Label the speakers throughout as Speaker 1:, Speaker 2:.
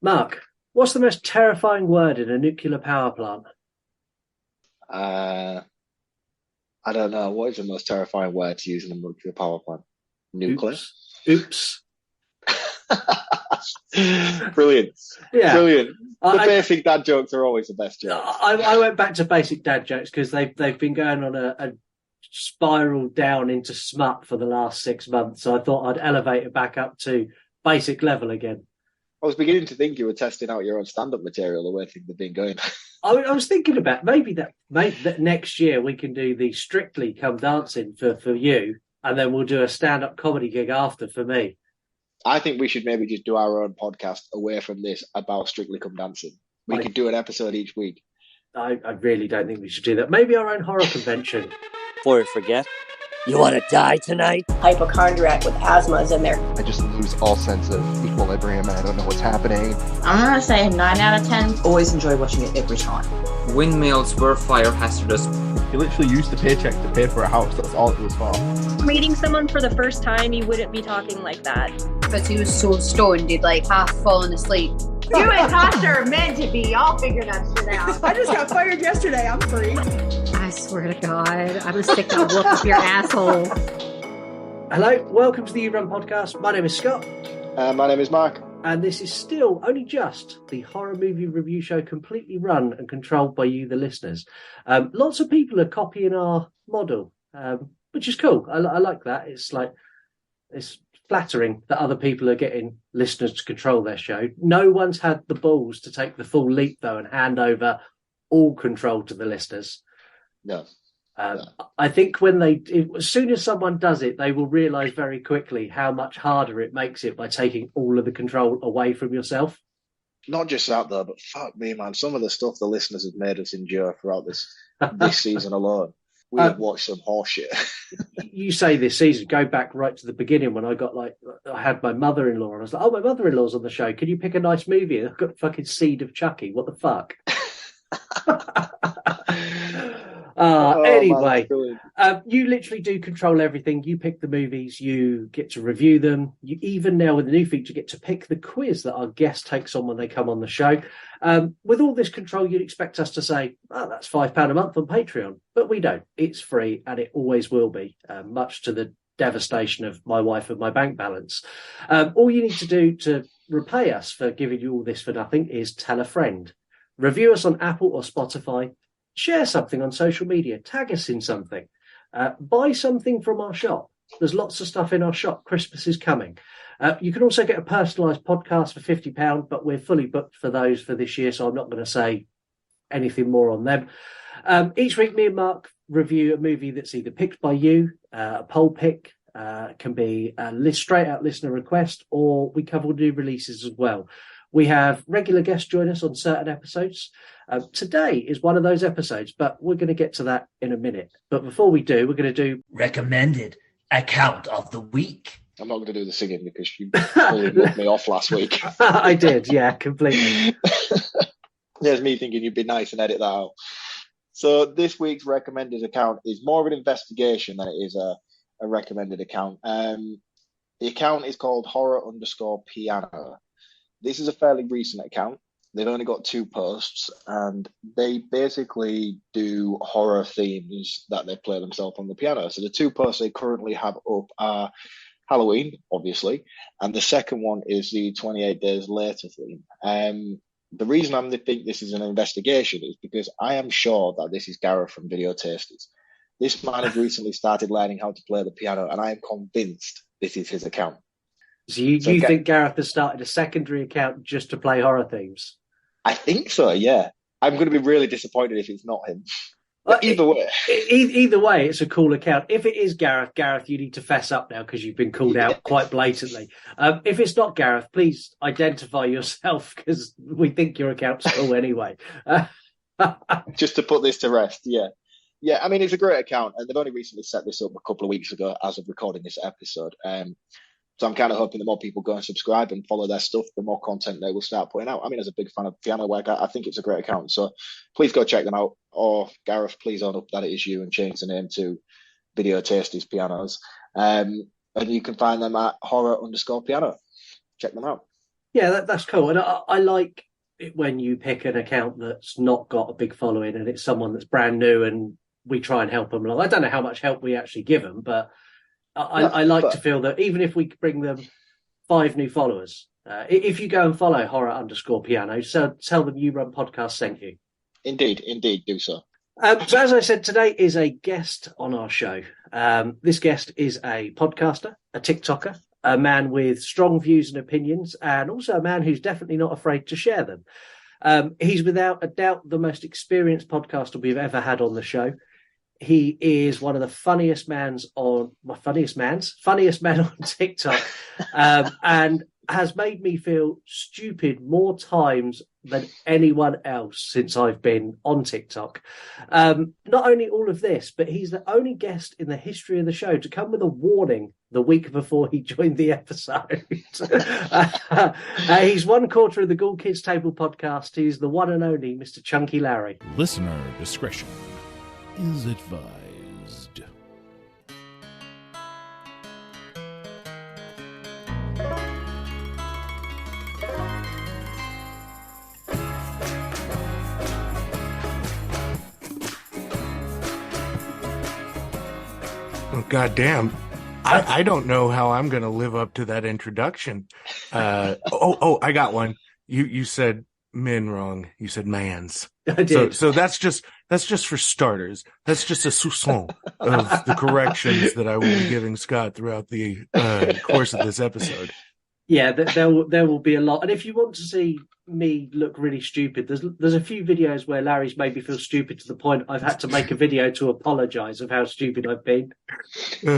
Speaker 1: Mark, what's the most terrifying word in a nuclear power plant?
Speaker 2: Uh, I don't know. What is the most terrifying word to use in a nuclear power plant? Nuclear?
Speaker 1: Oops. Oops.
Speaker 2: Brilliant.
Speaker 1: Yeah.
Speaker 2: Brilliant. The
Speaker 1: I,
Speaker 2: basic dad jokes are always the best
Speaker 1: I,
Speaker 2: jokes.
Speaker 1: I went back to basic dad jokes because they've been going on a spiral down into smut for the last 6 months. So I thought I'd elevate it back up to basic level again.
Speaker 2: I was beginning to think you were testing out your own stand-up material the way things have been going.
Speaker 1: I was thinking about maybe that next year we can do the Strictly Come Dancing for you, and then we'll do a stand-up comedy gig after for me.
Speaker 2: I think we should maybe just do our own podcast away from this about Strictly Come Dancing. We
Speaker 1: I
Speaker 2: could do an episode each week.
Speaker 1: I really don't think we should do that. Maybe our own horror convention.
Speaker 3: Before we forget, you want to die tonight?
Speaker 4: Hypochondriac with asthma is in there.
Speaker 5: I just lose all sense of equilibrium and I don't know what's happening.
Speaker 4: I'm gonna say 9 out of 10.
Speaker 6: Always enjoy watching it every time.
Speaker 7: Windmills were fire hazardous.
Speaker 5: You literally used the paycheck to pay for a house. That's all it was for.
Speaker 8: Meeting someone for the first time, you wouldn't be talking like that.
Speaker 9: Because he was so stoned, he'd like half fallen asleep.
Speaker 10: You and Tasha are meant to be. Y'all figure that shit out.
Speaker 11: I just got fired yesterday. I'm free.
Speaker 12: I swear to God, I'm gonna stick that whoop up your asshole.
Speaker 1: Hello, welcome to the You Run podcast. My name is Scott.
Speaker 2: My name is Mark.
Speaker 1: And this is still only just the horror movie review show completely run and controlled by you, the listeners. Lots of people are copying our model, which is cool. I like that. It's flattering that other people are getting listeners to control their show. No one's had the balls to take the full leap, though, and hand over all control to the listeners.
Speaker 2: No.
Speaker 1: I think as soon as someone does it, they will realise very quickly how much harder it makes it by taking all of the control away from yourself.
Speaker 2: Not just that though, but fuck me, man. Some of the stuff the listeners have made us endure throughout this season alone. We have watched some horseshit.
Speaker 1: You say this season, go back right to the beginning when I had my mother-in-law and I was like, oh, my mother-in-law's on the show. Can you pick a nice movie? I've got fucking Seed of Chucky. What the fuck? Anyway, you literally do control everything. You pick the movies, you get to review them. You even now with the new feature get to pick the quiz that our guest takes on when they come on the show. With all this control, you'd expect us to say, oh, that's £5 a month on Patreon. But we don't. It's free and it always will be, much to the devastation of my wife and my bank balance. All you need to do to repay us for giving you all this for nothing is tell a friend. Review us on Apple or Spotify. Share something on social media, tag us in something, buy something from our shop. There's lots of stuff in our shop. Christmas is coming. You can also get a personalised podcast for £50, but we're fully booked for those for this year, so I'm not going to say anything more on them. Each week, me and Mark review a movie that's either picked by you, a poll pick, can be a straight out listener request, or we cover new releases as well. We have regular guests join us on certain episodes. Today is one of those episodes, but we're going to get to that in a minute. But before we do, we're going to do
Speaker 13: recommended account of the week.
Speaker 2: I'm not going to do the singing because you fully moved me off last week.
Speaker 1: I did, yeah, completely.
Speaker 2: There's me thinking you'd be nice and edit that out. So this week's recommended account is more of an investigation than it is a recommended account. The account is called horror_piano. This is a fairly recent account. They've only got 2 posts, and they basically do horror themes that they play themselves on the piano. So the 2 posts they currently have up are Halloween, obviously, and the second one is the 28 Days Later theme. The reason I think this is an investigation is because I am sure that this is Gareth from Video Tasties. This man has recently started learning how to play the piano, and I am convinced this is his account.
Speaker 1: So you think Gareth has started a secondary account just to play horror themes?
Speaker 2: I think so, yeah. I'm going to be really disappointed if it's not him. But either way.
Speaker 1: Either way, it's a cool account. If it is Gareth, you need to fess up now because you've been called out quite blatantly. If it's not Gareth, please identify yourself because we think your account's cool anyway.
Speaker 2: Just to put this to rest, yeah. Yeah, I mean, it's a great account, and they've only recently set this up a couple of weeks ago as of recording this episode. So I'm kind of hoping the more people go and subscribe and follow their stuff, the more content they will start putting out. I mean, as a big fan of piano work, I think it's a great account. So please go check them out. Or Gareth, please own up that it is you and change the name to Video Tasties Pianos. And you can find them at horror_piano. Check them out.
Speaker 1: Yeah, that's cool. And I like it when you pick an account that's not got a big following and it's someone that's brand new and we try and help them along. I don't know how much help we actually give them, but I like to feel that even if we bring them 5 new followers, if you go and follow horror_piano, so tell them You Run Podcast sent you.
Speaker 2: Indeed, do so.
Speaker 1: So as I said, today is a guest on our show. This guest is a podcaster, a TikToker, a man with strong views and opinions, and also a man who's definitely not afraid to share them. He's without a doubt the most experienced podcaster we've ever had on the show. He is one of the funniest men on TikTok, and has made me feel stupid more times than anyone else since I've been on TikTok. Not only all of this, but he's the only guest in the history of the show to come with a warning the week before he joined the episode. He's 1/4 of the Ghoul Kids Table podcast. He's the one and only Mr. Chunky Larry.
Speaker 14: Listener discretion is advised.
Speaker 15: Oh, goddamn. I don't know how I'm going to live up to that introduction. I got one. You said men wrong. You said mans.
Speaker 1: I did.
Speaker 15: So that's just for starters. That's just a soupçon of the corrections that I will be giving Scott throughout the course of this episode.
Speaker 1: Yeah, there will be a lot. And if you want to see me look really stupid, there's a few videos where Larry's made me feel stupid to the point I've had to make a video to apologise of how stupid I've been.
Speaker 15: We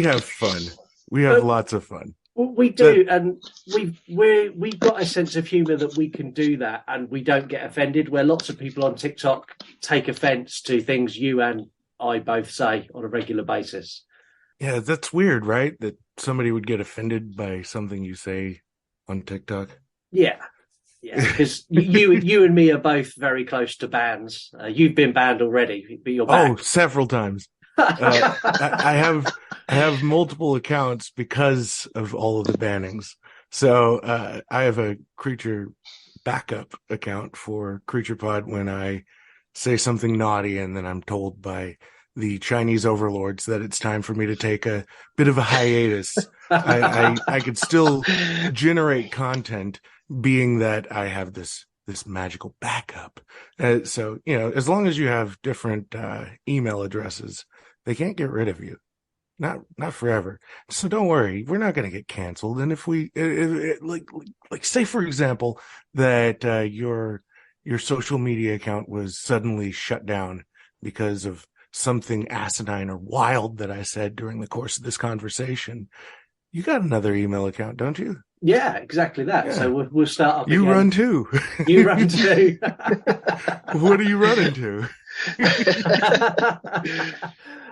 Speaker 15: have fun. We have lots of fun.
Speaker 1: We do, and we've got a sense of humour that we can do that, and we don't get offended. Where lots of people on TikTok take offence to things you and I both say on a regular basis.
Speaker 15: Yeah, that's weird, right? That somebody would get offended by something you say on TikTok.
Speaker 1: Yeah, because you and me are both very close to bans. You've been banned already, but you're back.
Speaker 15: Oh, several times. I have multiple accounts because of all of the bannings. So I have a creature backup account for Creature Pod when I say something naughty and then I'm told by the Chinese overlords that it's time for me to take a bit of a hiatus. I could still generate content, being that I have this magical backup. So, as long as you have different email addresses, they can't get rid of you. Not forever. So don't worry, we're not going to get canceled. And if we like say, for example, that your social media account was suddenly shut down because of something asinine or wild that I said during the course of this conversation, you got another email account, don't you?
Speaker 1: Yeah, exactly that. Yeah. So we'll start up.
Speaker 15: You
Speaker 1: again.
Speaker 15: Run too.
Speaker 1: You run too.
Speaker 15: What are you running to?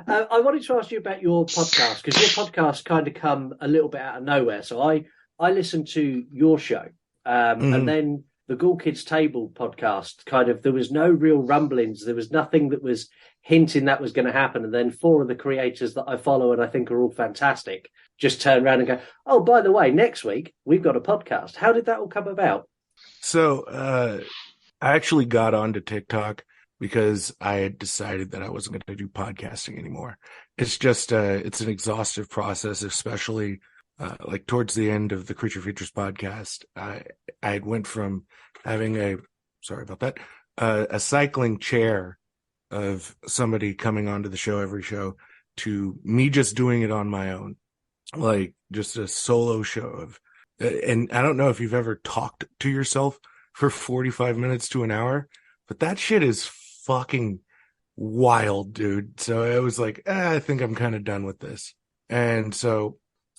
Speaker 1: I wanted to ask you about your podcast, because your podcast kind of come a little bit out of nowhere. So I listened to your show, and then the Ghoul Kids Table podcast, there was no real rumblings. There was nothing that was hinting that was going to happen. And then 4 of the creators that I follow and I think are all fantastic just turn around and go, oh, by the way, next week we've got a podcast. How did that all come about?
Speaker 15: So I actually got onto TikTok because I had decided that I wasn't going to do podcasting anymore. It's just it's an exhaustive process, especially like towards the end of the Creature Features podcast. I had went from having a cycling chair of somebody coming onto the show every show to me just doing it on my own, like just a solo show of. And I don't know if you've ever talked to yourself for 45 minutes to an hour, but that shit is fucking wild, dude. So I was like, I think I'm kind of done with this. And so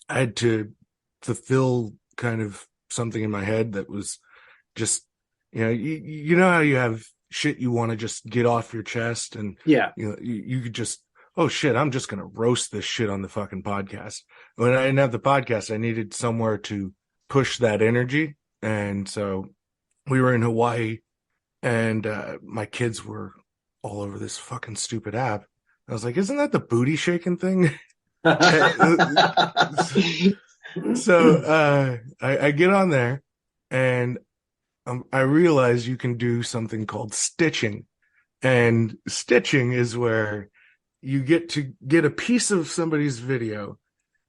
Speaker 15: I had to fulfill kind of something in my head that was just, you know how you have shit you want to just get off your chest, and you could just, oh shit, I'm just going to roast this shit on the fucking podcast. When I didn't have the podcast, I needed somewhere to push that energy. And so we were in Hawaii, and my kids were all over this fucking stupid app. I was like, isn't that the booty shaking thing? So I get on there and I realize you can do something called stitching. And stitching is where you get to get a piece of somebody's video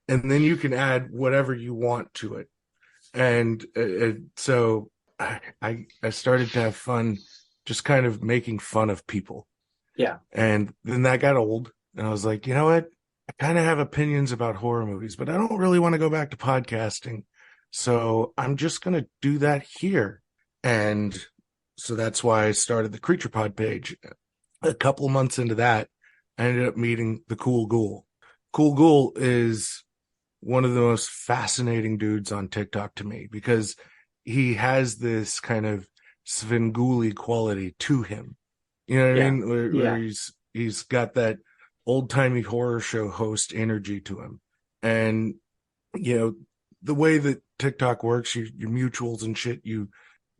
Speaker 15: and then you can add whatever you want to it. And so I started to have fun just kind of making fun of people.
Speaker 1: Yeah.
Speaker 15: And then that got old. And I was like, you know what? I kind of have opinions about horror movies, but I don't really want to go back to podcasting. So I'm just going to do that here. And so that's why I started the Creature Pod page. A couple of months into that, I ended up meeting the Cool Ghoul. Cool Ghoul is one of the most fascinating dudes on TikTok to me because he has this kind of Svengoolie quality to him. You know what I mean? Where he's got that old-timey horror show host energy to him. And, you know, the way that TikTok works, your mutuals and shit, you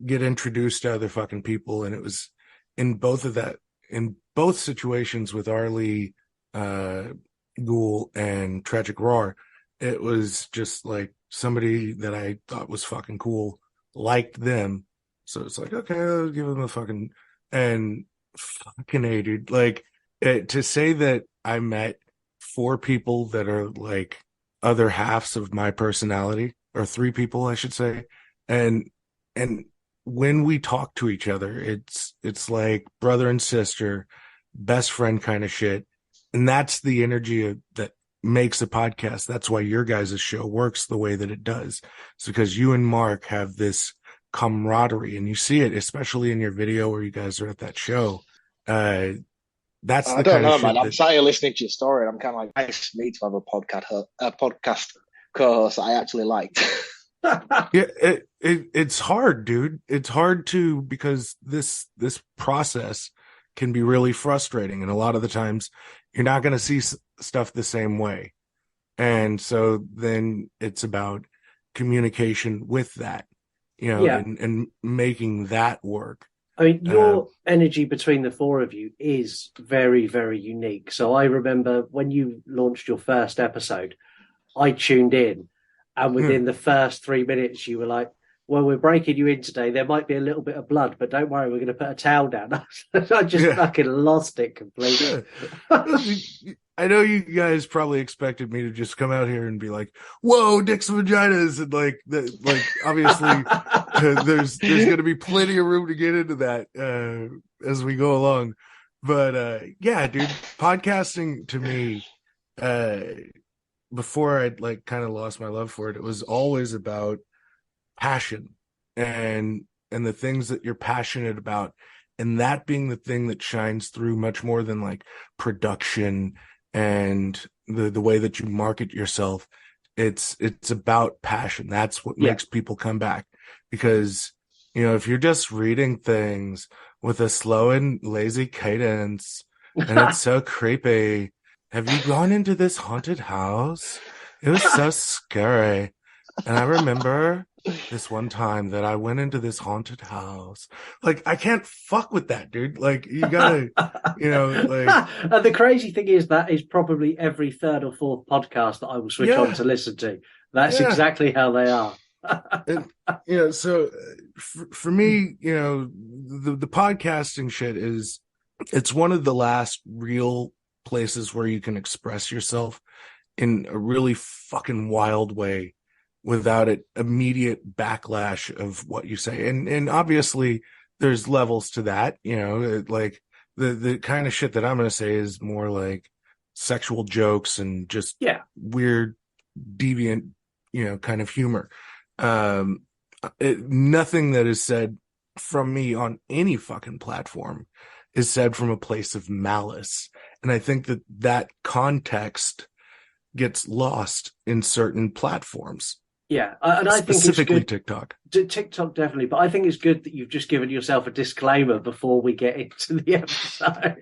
Speaker 15: get introduced to other fucking people. And it was in both situations with Arlie Ghoul and Tragic Roar, it was just like somebody that I thought was fucking cool, liked them. So it's like, okay, I'll give them a fucking, and fucking A, dude. Like, to say that I met 4 people that are like other halves of my personality, or 3 people, I should say. And when we talk to each other, it's like brother and sister, best friend kind of shit. And that's the energy that makes a podcast. That's why your guys' show works the way that it does. It's because you and Mark have this camaraderie, and you see it, especially in your video where you guys are at that show. That's
Speaker 2: I don't know, man. I'm sat here listening to your story, and I'm kind of like, nice for me to have a podcast co-host I actually liked.
Speaker 15: Yeah, it's hard, dude. It's hard to, because this process can be really frustrating, and a lot of the times you're not going to see stuff the same way. And so then it's about communication with that, you know, and making that work.
Speaker 1: I mean, your energy between the 4 of you is very, very unique. So I remember when you launched your first episode, I tuned in, and within the first 3 minutes, you were like, well, we're breaking you in today. There might be a little bit of blood, but don't worry, we're going to put a towel down. I just fucking lost it completely.
Speaker 15: I know you guys probably expected me to just come out here and be like, whoa, dicks and vaginas. And like obviously there's going to be plenty of room to get into that as we go along. But yeah, dude, podcasting to me, before I'd like kind of lost my love for it, it was always about passion and the things that you're passionate about, and that being the thing that shines through much more than like production and the way that you market yourself. It's about passion. That's what makes people come back, because, you know, if you're just reading things with a slow and lazy cadence and it's so creepy, have you gone into this haunted house? It was so scary. And I remember this one time that I went into this haunted house. Like, I can't fuck with that, dude. Like, you gotta, you know, like.
Speaker 1: The crazy thing is that is probably every 3rd or 4th podcast that I will switch on to listen to. That's exactly how they are.
Speaker 15: And, you know, so for me, you know, the podcasting shit it's one of the last real places where you can express yourself in a really fucking wild way without an immediate backlash of what you say. And obviously there's levels to that, you know, like the kind of shit that I'm going to say is more like sexual jokes and just weird, deviant, you know, kind of humor. Nothing that is said from me on any fucking platform is said from a place of malice. And I think that context gets lost in certain platforms.
Speaker 1: Yeah, and I think
Speaker 15: specifically
Speaker 1: it's good.
Speaker 15: TikTok.
Speaker 1: TikTok definitely, but I think it's good that you've just given yourself a disclaimer before we get into the
Speaker 15: episode.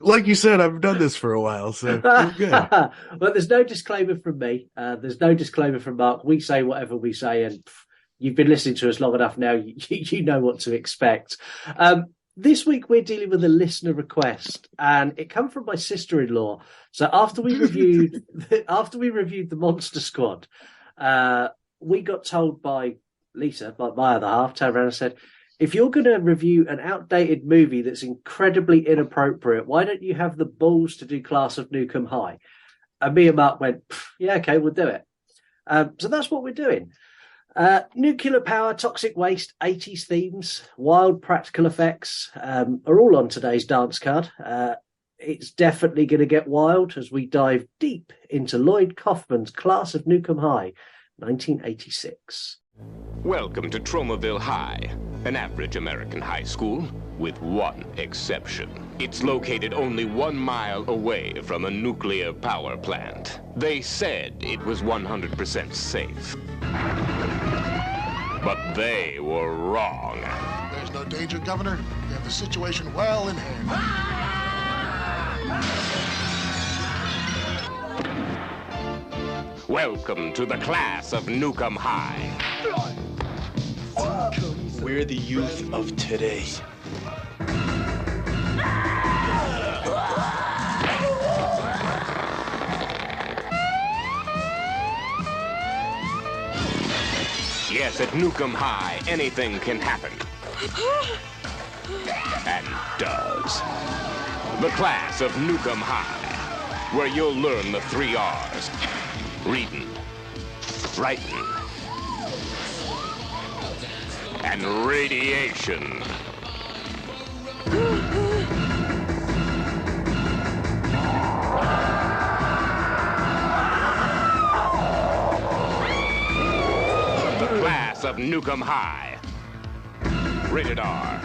Speaker 15: Like you said, I've done this for a while, so we're good.
Speaker 1: But there's no disclaimer from me. There's no disclaimer from Mark. We say whatever we say, and you've been listening to us long enough now. You know what to expect. This week we're dealing with a listener request, and it came from my sister-in-law. So after we reviewed the Monster Squad, we got told by Lisa, my other half, turned around and said, if you're going to review an outdated movie that's incredibly inappropriate, why don't you have the balls to do Class of Nukem High? And me and Mark went, yeah, okay, we'll do it. So that's what we're doing. Nuclear power, toxic waste, 80s themes, wild practical effects are all on today's dance card. It's definitely going to get wild as we dive deep into Lloyd Kaufman's Class of Nukem High, 1986.
Speaker 16: Welcome to Tromaville High, an average American high school with one exception. It's located only 1 mile away from a nuclear power plant. They said it was 100% safe. But they were wrong.
Speaker 17: There's no danger, Governor. We have the situation well in hand.
Speaker 16: Welcome to the Class of Nukem High.
Speaker 18: We're the youth of today.
Speaker 16: Yes, at Nukem High, anything can happen. And does. The Class of Nukem High, where you'll learn the 3 R's. Reading, writing, and radiation. The Class of Nukem High. Rated R.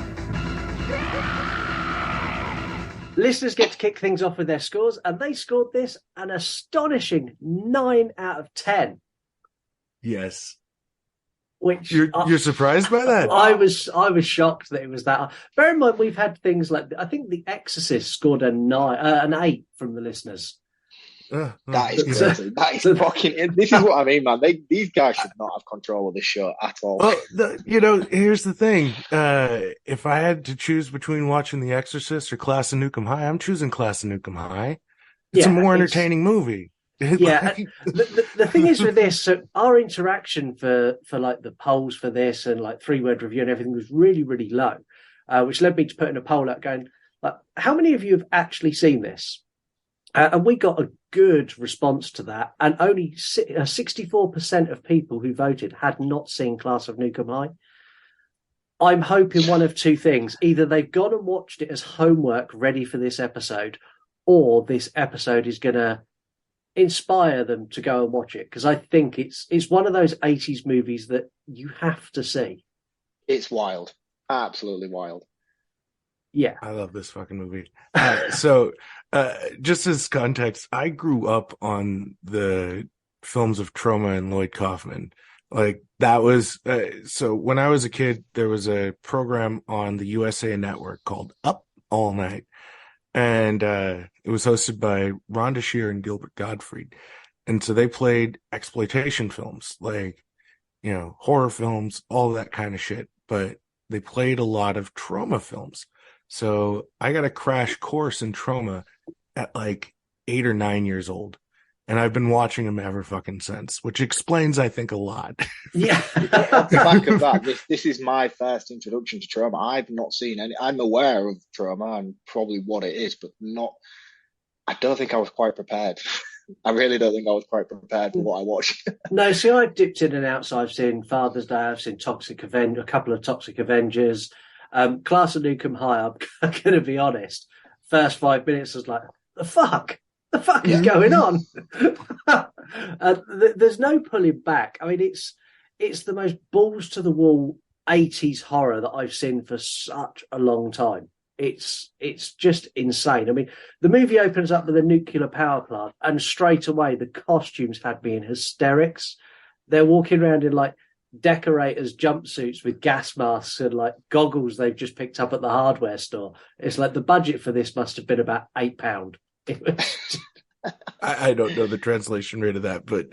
Speaker 1: Listeners get to kick things off with their scores, and they scored this an astonishing 9 out of 10.
Speaker 15: Yes.
Speaker 1: Which
Speaker 15: you're surprised by that?
Speaker 1: I was shocked that it was that. Bear in mind, we've had things like, I think The Exorcist scored an 8 from the listeners.
Speaker 2: That is crazy. That is fucking. This is what I mean, man. These guys should not have control of this show at all.
Speaker 15: Well, here's the thing. If I had to choose between watching The Exorcist or Class of Nukem High, I'm choosing Class of Nukem High. It's a more entertaining movie.
Speaker 1: Yeah, the thing is with this, so our interaction for like the polls for this and like 3-word review and everything was really, really low, which led me to putting a poll out going, like, how many of you have actually seen this? And we got a good response to that, and only 64% of people who voted had not seen Class of Nukem High. I'm hoping one of two things: either they've gone and watched it as homework ready for this episode, or this episode is going to inspire them to go and watch it, because I think it's one of those 80s movies that you have to see.
Speaker 2: It's wild, absolutely wild.
Speaker 1: Yeah,
Speaker 15: I love this fucking movie. Just as context, I grew up on the films of Troma and Lloyd Kaufman. Like that was so when I was a kid, there was a program on the USA Network called Up All Night. And it was hosted by Rhonda Shear and Gilbert Gottfried. And so they played exploitation films, like, horror films, all that kind of shit. But they played a lot of Troma films. So I got a crash course in Troma at like 8 or 9 years old. And I've been watching them ever fucking since, which explains, I think, a lot.
Speaker 1: Yeah.
Speaker 2: Off the back of that, this is my first introduction to Troma. I've not seen any. I'm aware of Troma and probably what it is, but not. I don't think I was quite prepared. I really don't think I was quite prepared for what I watched.
Speaker 1: No, see, I've dipped in and out. So I've seen Father's Day. I've seen a couple of Toxic Avengers. Class of Nukem High, I'm going to be honest. First 5 minutes was like, the fuck is going on? There's no pulling back. I mean, it's the most balls to the wall 80s horror that I've seen for such a long time. It's just insane. I mean, the movie opens up with a nuclear power plant, and straight away the costumes had me in hysterics. They're walking around in like decorators' jumpsuits with gas masks and like goggles they've just picked up at the hardware store. It's like the budget for this must have been about £8.
Speaker 15: I don't know the translation rate of that, but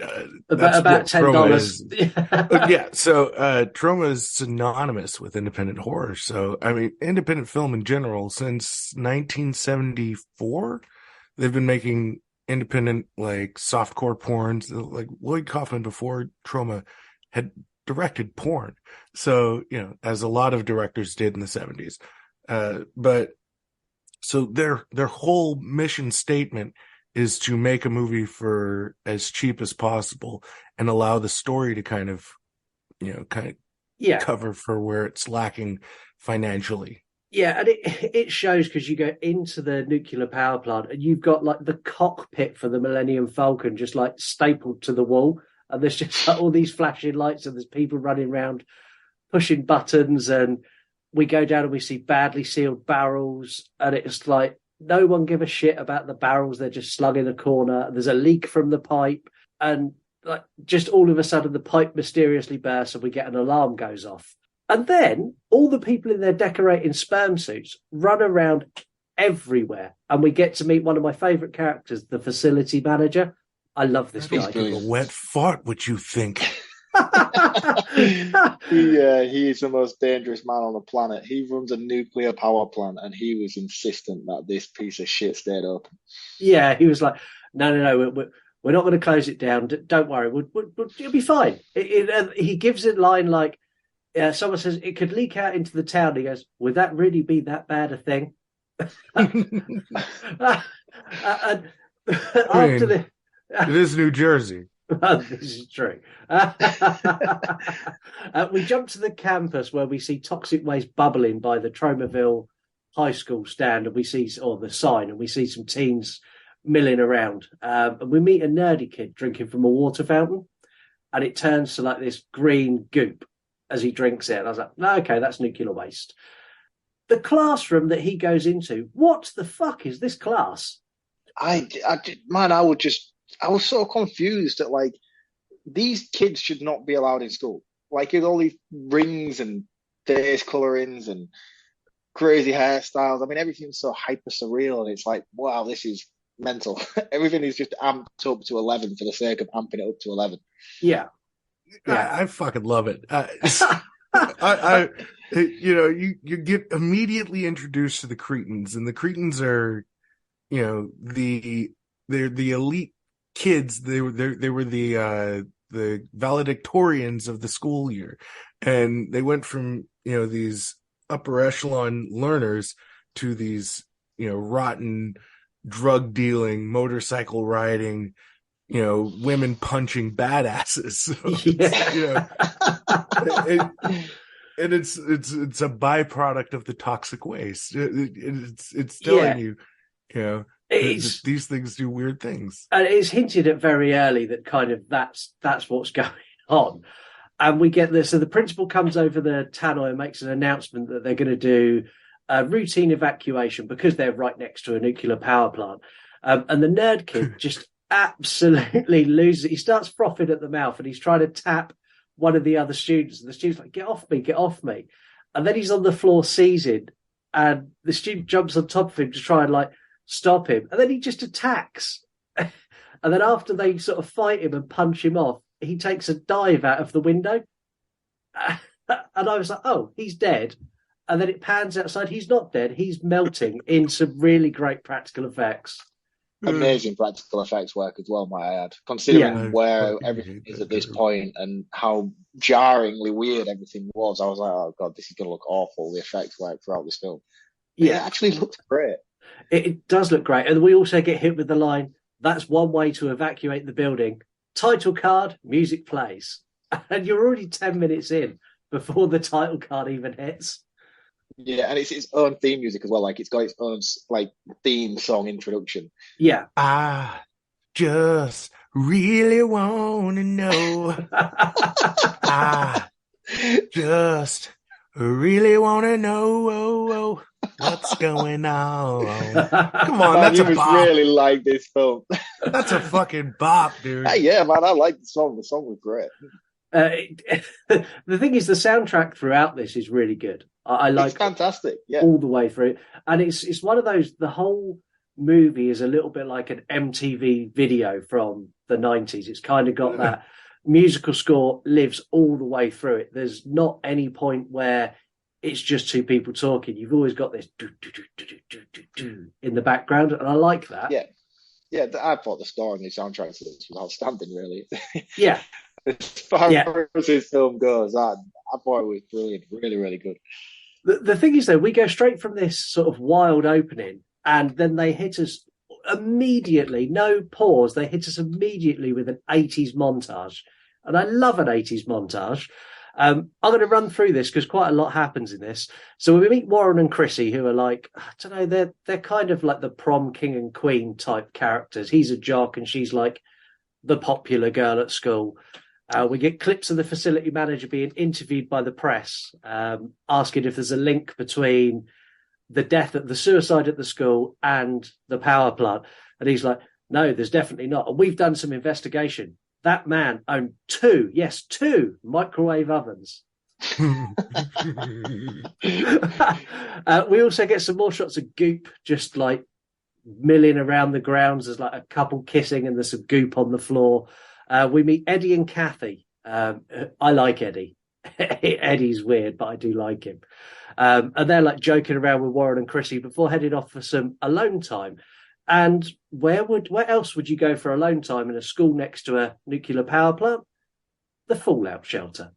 Speaker 1: about $10.
Speaker 15: Yeah, so Troma is synonymous with independent horror. So, I mean, independent film in general, since 1974, they've been making independent, like, softcore porns. Like, Lloyd Kaufman, before Troma, had directed porn. So, as a lot of directors did in the 70s. But so their whole mission statement is to make a movie for as cheap as possible and allow the story to kind of cover for where it's lacking financially.
Speaker 1: Yeah, and it shows because you go into the nuclear power plant and you've got like the cockpit for the Millennium Falcon just like stapled to the wall, and there's just like, all these flashing lights and there's people running around pushing buttons, and we go down and we see badly sealed barrels, and it's like no one give a shit about the barrels. They're just slung in a corner. There's a leak from the pipe, and like just all of a sudden the pipe mysteriously bursts and we get an alarm goes off. And then all the people in their decorating sperm suits run around everywhere, and we get to meet one of my favourite characters, the facility manager. I love this guy.
Speaker 15: A wet fart, what you think?
Speaker 2: He is the most dangerous man on the planet. He runs a nuclear power plant, and he was insistent that this piece of shit stayed open.
Speaker 1: Yeah, he was like, no, we're not going to close it down. Don't worry, it'll be fine. He gives it a line like, someone says it could leak out into the town. He goes, would that really be that bad a thing?
Speaker 15: It is New Jersey.
Speaker 1: This is true. We jump to the campus where we see toxic waste bubbling by the Tromaville High School stand, and we see, or the sign, and we see some teens milling around. And we meet a nerdy kid drinking from a water fountain, and it turns to like this green goop as he drinks it. And I was like, no, okay, that's nuclear waste. The classroom that he goes into, what the fuck is this class?
Speaker 2: I was so confused that, like, these kids should not be allowed in school. Like, with all these rings and face colorings and crazy hairstyles. I mean, everything's so hyper surreal, and it's like, wow, this is mental. Everything is just amped up to 11 for the sake of amping it up to 11.
Speaker 1: Yeah.
Speaker 15: I fucking love it. You get immediately introduced to the Cretans, and the Cretans are, they're the elite kids. They were the valedictorians of the school year, and they went from these upper echelon learners to these rotten drug dealing, motorcycle riding, women punching badasses. So and it's a byproduct of the toxic waste. It's telling you, these things do weird things,
Speaker 1: and it's hinted at very early that kind of that's what's going on. And we get this. So the principal comes over the tannoy and makes an announcement that they're going to do a routine evacuation because they're right next to a nuclear power plant. And the nerd kid just absolutely loses it. He starts frothing at the mouth, and he's trying to tap one of the other students. And the student's like, get off me. And then he's on the floor seizing, and the student jumps on top of him to try and like stop him. And then he just attacks. And then after they sort of fight him and punch him off, he takes a dive out of the window. And I was like, oh, he's dead. And then it pans outside. He's not dead. He's melting in some really great practical effects.
Speaker 2: Amazing practical effects work as well, might I add. Considering where everything is at this point and how jarringly weird everything was, I was like, oh, God, this is going to look awful, the effects work throughout this film. But it actually looked great.
Speaker 1: It does look great. And we also get hit with the line, that's one way to evacuate the building. Title card, music plays. And you're already 10 minutes in before the title card even hits.
Speaker 2: Yeah, and it's its own theme music as well. Like, it's got its own like theme song introduction.
Speaker 1: Yeah.
Speaker 15: I just really want to know. I just really want to know what's going on. Come on, that's a bop.
Speaker 2: Really like this film.
Speaker 15: That's a fucking bop, dude.
Speaker 2: Yeah, man, I like the song. The song was great.
Speaker 1: The thing is, the soundtrack throughout this is really good. I like
Speaker 2: it's fantastic,
Speaker 1: all the way through. And it's one of those, the whole movie is a little bit like an MTV video from the 90s. It's kind of got that musical score lives all the way through it. There's not any point where it's just two people talking. You've always got this in the background, and I like that.
Speaker 2: Yeah, I thought the score and the soundtrack to this was outstanding, really.
Speaker 1: Yeah.
Speaker 2: As far as his film goes, I thought it was brilliant, really, really good.
Speaker 1: The thing is, though, we go straight from this sort of wild opening, and then they hit us immediately, no pause. They hit us immediately with an 80s montage. And I love an 80s montage. I'm going to run through this because quite a lot happens in this. So we meet Warren and Chrissy, who are like, I don't know, they're kind of like the prom king and queen type characters. He's a jock and she's like the popular girl at school. We get clips of the facility manager being interviewed by the press, asking if there's a link between the suicide at the school and the power plant. And he's like, no, there's definitely not. And we've done some investigation. That man owned two microwave ovens. We also get some more shots of goop just like milling around the grounds. There's like a couple kissing and there's some goop on the floor. We meet Eddie and Kathy. I like Eddie. Eddie's weird, but I do like him. And they're like joking around with Warren and Chrissy before heading off for some alone time. And where else would you go for alone time in a school next to a nuclear power plant? The fallout shelter.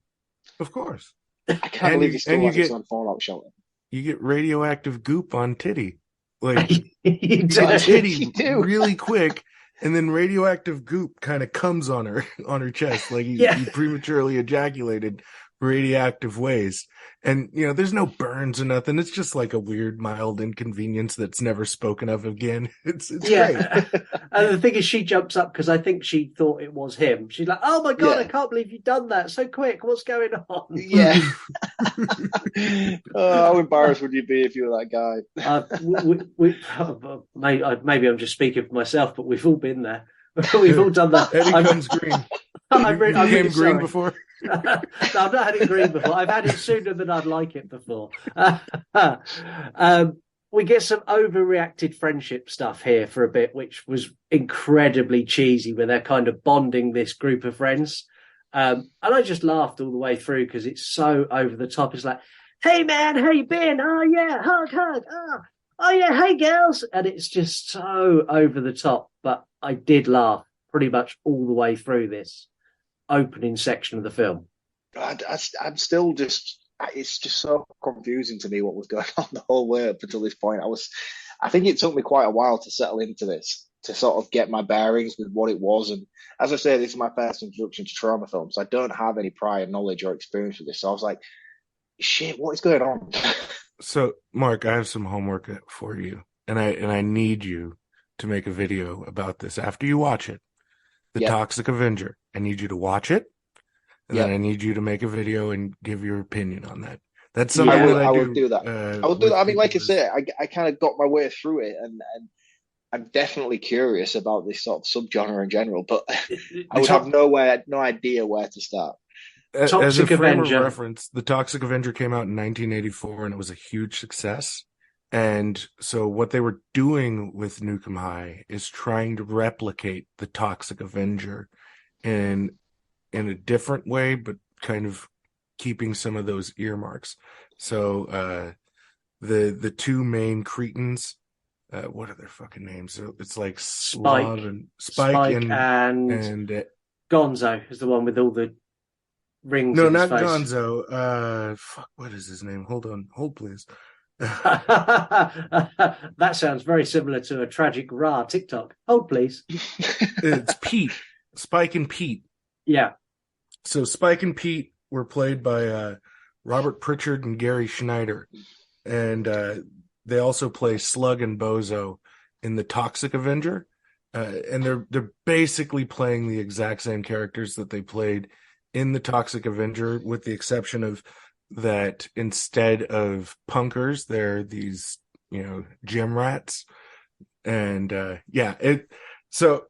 Speaker 15: Of course.
Speaker 2: I can't believe you still have its own fallout shelter.
Speaker 15: You get radioactive goop on Titty. Like, you get Titty really quick, and then radioactive goop kind of comes on her chest. Like he prematurely ejaculated radioactive ways. And, there's no burns or nothing. It's just like a weird, mild inconvenience that's never spoken of again. It's great.
Speaker 1: And the thing is, she jumps up because I think she thought it was him. She's like, oh my God, I can't believe you've done that so quick. What's going on?
Speaker 2: Yeah. How embarrassed would you be if you were that
Speaker 1: guy? Maybe I'm just speaking for myself, but we've all been there. We've all done that.
Speaker 15: Eddie comes green.
Speaker 1: I'm really
Speaker 15: green before?
Speaker 1: No, I've not had it green before. I've had it sooner than I'd like it before. We get some overreacted friendship stuff here for a bit, which was incredibly cheesy, where they're kind of bonding this group of friends. And I just laughed all the way through because it's so over the top. It's like, hey, man, how you been? Oh, yeah, hug. Oh, yeah, hey, girls. And it's just so over the top. But I did laugh pretty much all the way through this opening section of the film.
Speaker 2: I'm still just, it's just so confusing to me what was going on the whole way up until this point. I think it took me quite a while to settle into this, to sort of get my bearings with what it was. And as I say, this is my first introduction to trauma films. I don't have any prior knowledge or experience with this. So I was like, shit, what is going on?
Speaker 15: So, Mark, I have some homework for you, and I need you to make a video about this after you watch it. The Toxic Avenger. I need you to watch it, and then I need you to make a video and give your opinion on that. That's something I
Speaker 2: will do that. I will do that. I mean, like I say, I kind of got my way through it, and I'm definitely curious about this sort of subgenre in general, but I would have no idea where to start.
Speaker 15: As a frame of reference, the Toxic Avenger came out in 1984, and it was a huge success. And so what they were doing with Nukem High is trying to replicate the Toxic Avenger in a different way, but kind of keeping some of those earmarks. So the two main cretins, what are their fucking names? So it's like Spike and
Speaker 1: Gonzo is the one with all the rings.
Speaker 15: No,
Speaker 1: in his
Speaker 15: not
Speaker 1: face.
Speaker 15: Gonzo. What is his name? Hold please.
Speaker 1: That sounds very similar to a tragic Ra TikTok. Hold please.
Speaker 15: It's Pete. Spike and Pete.
Speaker 1: Yeah.
Speaker 15: So Spike and Pete were played by Robert Pritchard and Gary Schneider, and they also play Slug and Bozo in the Toxic Avenger, and they're basically playing the exact same characters that they played in the Toxic Avenger, with the exception of that instead of punkers, they're these, gym rats. And so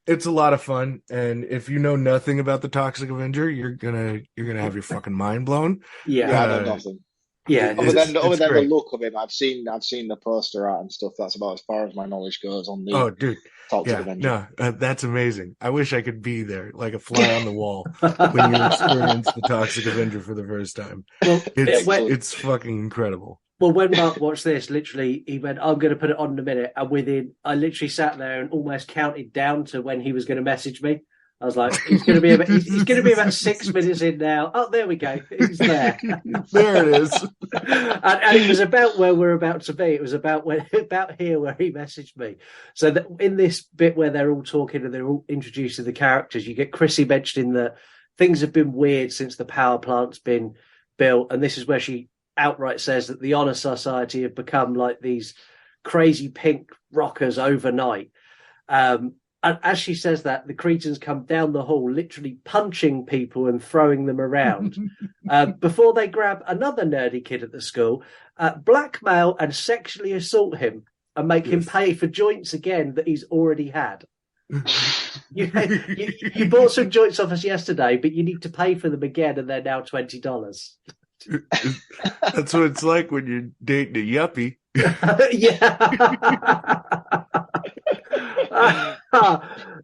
Speaker 15: it's a lot of fun. And if you know nothing about the Toxic Avenger, you're gonna have your fucking mind blown.
Speaker 1: Yeah,
Speaker 2: I know nothing.
Speaker 1: Yeah,
Speaker 2: Other than the
Speaker 15: great.
Speaker 2: look of him, I've seen the poster art and stuff. That's about as far as my knowledge goes on the.
Speaker 15: Oh, dude.
Speaker 2: Toxic Avenger.
Speaker 15: No, that's amazing. I wish I could be there, like a fly on the wall, when you experience the Toxic Avenger for the first time.
Speaker 1: Well,
Speaker 15: it's fucking incredible.
Speaker 1: Well, when Mark watched this, literally, he went, I'm going to put it on in a minute. And I literally sat there and almost counted down to when he was going to message me. I was like, he's going to be about 6 minutes in now. Oh, there we go. He's there.
Speaker 15: There it is.
Speaker 1: and it was about where we're about to be. It was about here where he messaged me. So that in this bit where they're all talking and they're all introducing the characters, you get Chrissy mentioning that things have been weird since the power plant's been built. And this is where she outright says that the Honor Society have become like these crazy pink rockers overnight. And as she says that, the Cretans come down the hall, literally punching people and throwing them around before they grab another nerdy kid at the school, blackmail and sexually assault him and make him pay for joints again that he's already had. You bought some joints off us yesterday, but you need to pay for them again, and they're now $20.
Speaker 15: That's what it's like when you're dating a yuppie.
Speaker 1: Yeah.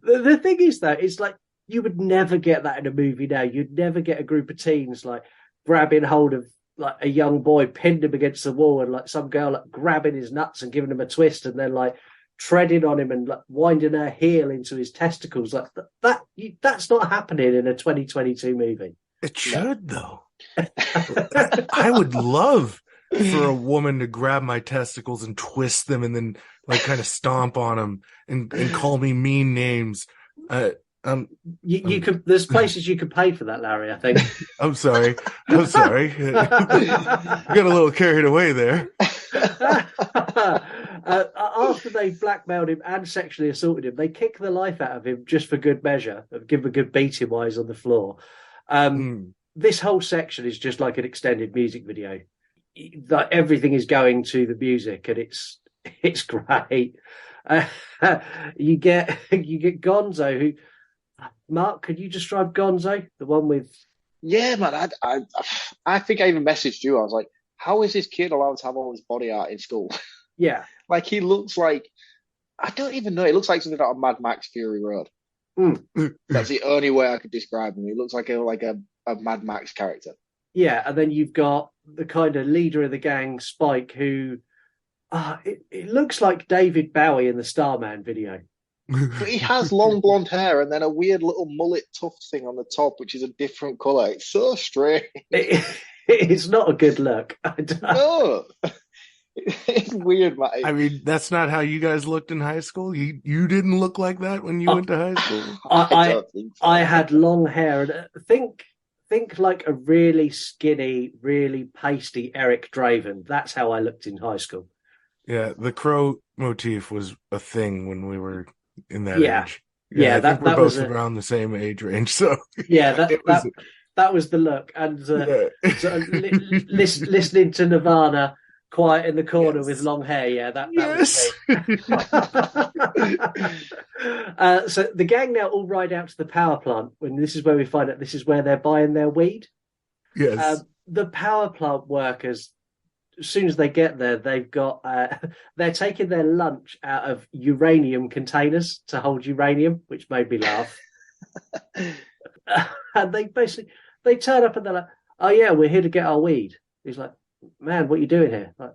Speaker 1: The thing is, though, it's like you would never get that in a movie now. You'd never get a group of teens like grabbing hold of like a young boy, pinned him against the wall, and like some girl like grabbing his nuts and giving him a twist, and then like treading on him and like winding her heel into his testicles. Like that's not happening in a 2022 movie.
Speaker 15: It should, though. I would love for a woman to grab my testicles and twist them and then like kind of stomp on them and call me mean names.
Speaker 1: You could. There's places you could pay for that, Larry. I think.
Speaker 15: I'm sorry. Got a little carried away there.
Speaker 1: After they blackmailed him and sexually assaulted him, they kick the life out of him just for good measure, give him a good beating while he's on the floor. This whole section is just like an extended music video. Like everything is going to the music, and it's great. You get Gonzo, who Mark, could you describe Gonzo, the one with?
Speaker 2: Yeah, man. I think I even messaged you. I was like, how is this kid allowed to have all his body art in school?
Speaker 1: Yeah,
Speaker 2: like he looks like, I don't even know. It looks like something out of Mad Max Fury Road. That's the only way I could describe him. He looks like a Mad Max character.
Speaker 1: Yeah, and then you've got the kind of leader of the gang, Spike, who it looks like David Bowie in the Starman video.
Speaker 2: But he has long blonde hair and then a weird little mullet tuft thing on the top, which is a different colour. It's so strange.
Speaker 1: It's not a good look.
Speaker 2: No. It's weird, man.
Speaker 15: I mean, that's not how you guys looked in high school. You didn't look like that when you went to high school.
Speaker 2: I don't think so.
Speaker 1: I had long hair, and think like a really skinny, really pasty Eric Draven. That's how I looked in high school.
Speaker 15: Yeah, the crow motif was a thing when we were in that age.
Speaker 1: Yeah,
Speaker 15: I think we're both around the same age range. So
Speaker 1: yeah, that was the look, and listening to Nirvana quiet in the corner with long hair. Yeah, that was me. So the gang now all ride out to the power plant. When this is where we find out this is where they're buying their weed.
Speaker 15: Yes.
Speaker 1: The power plant workers, as soon as they get there, they've got they're taking their lunch out of uranium containers to hold uranium, which made me laugh. And they turn up and they're like, "Oh yeah, we're here to get our weed." He's like, "Man, what are you doing here?" Like,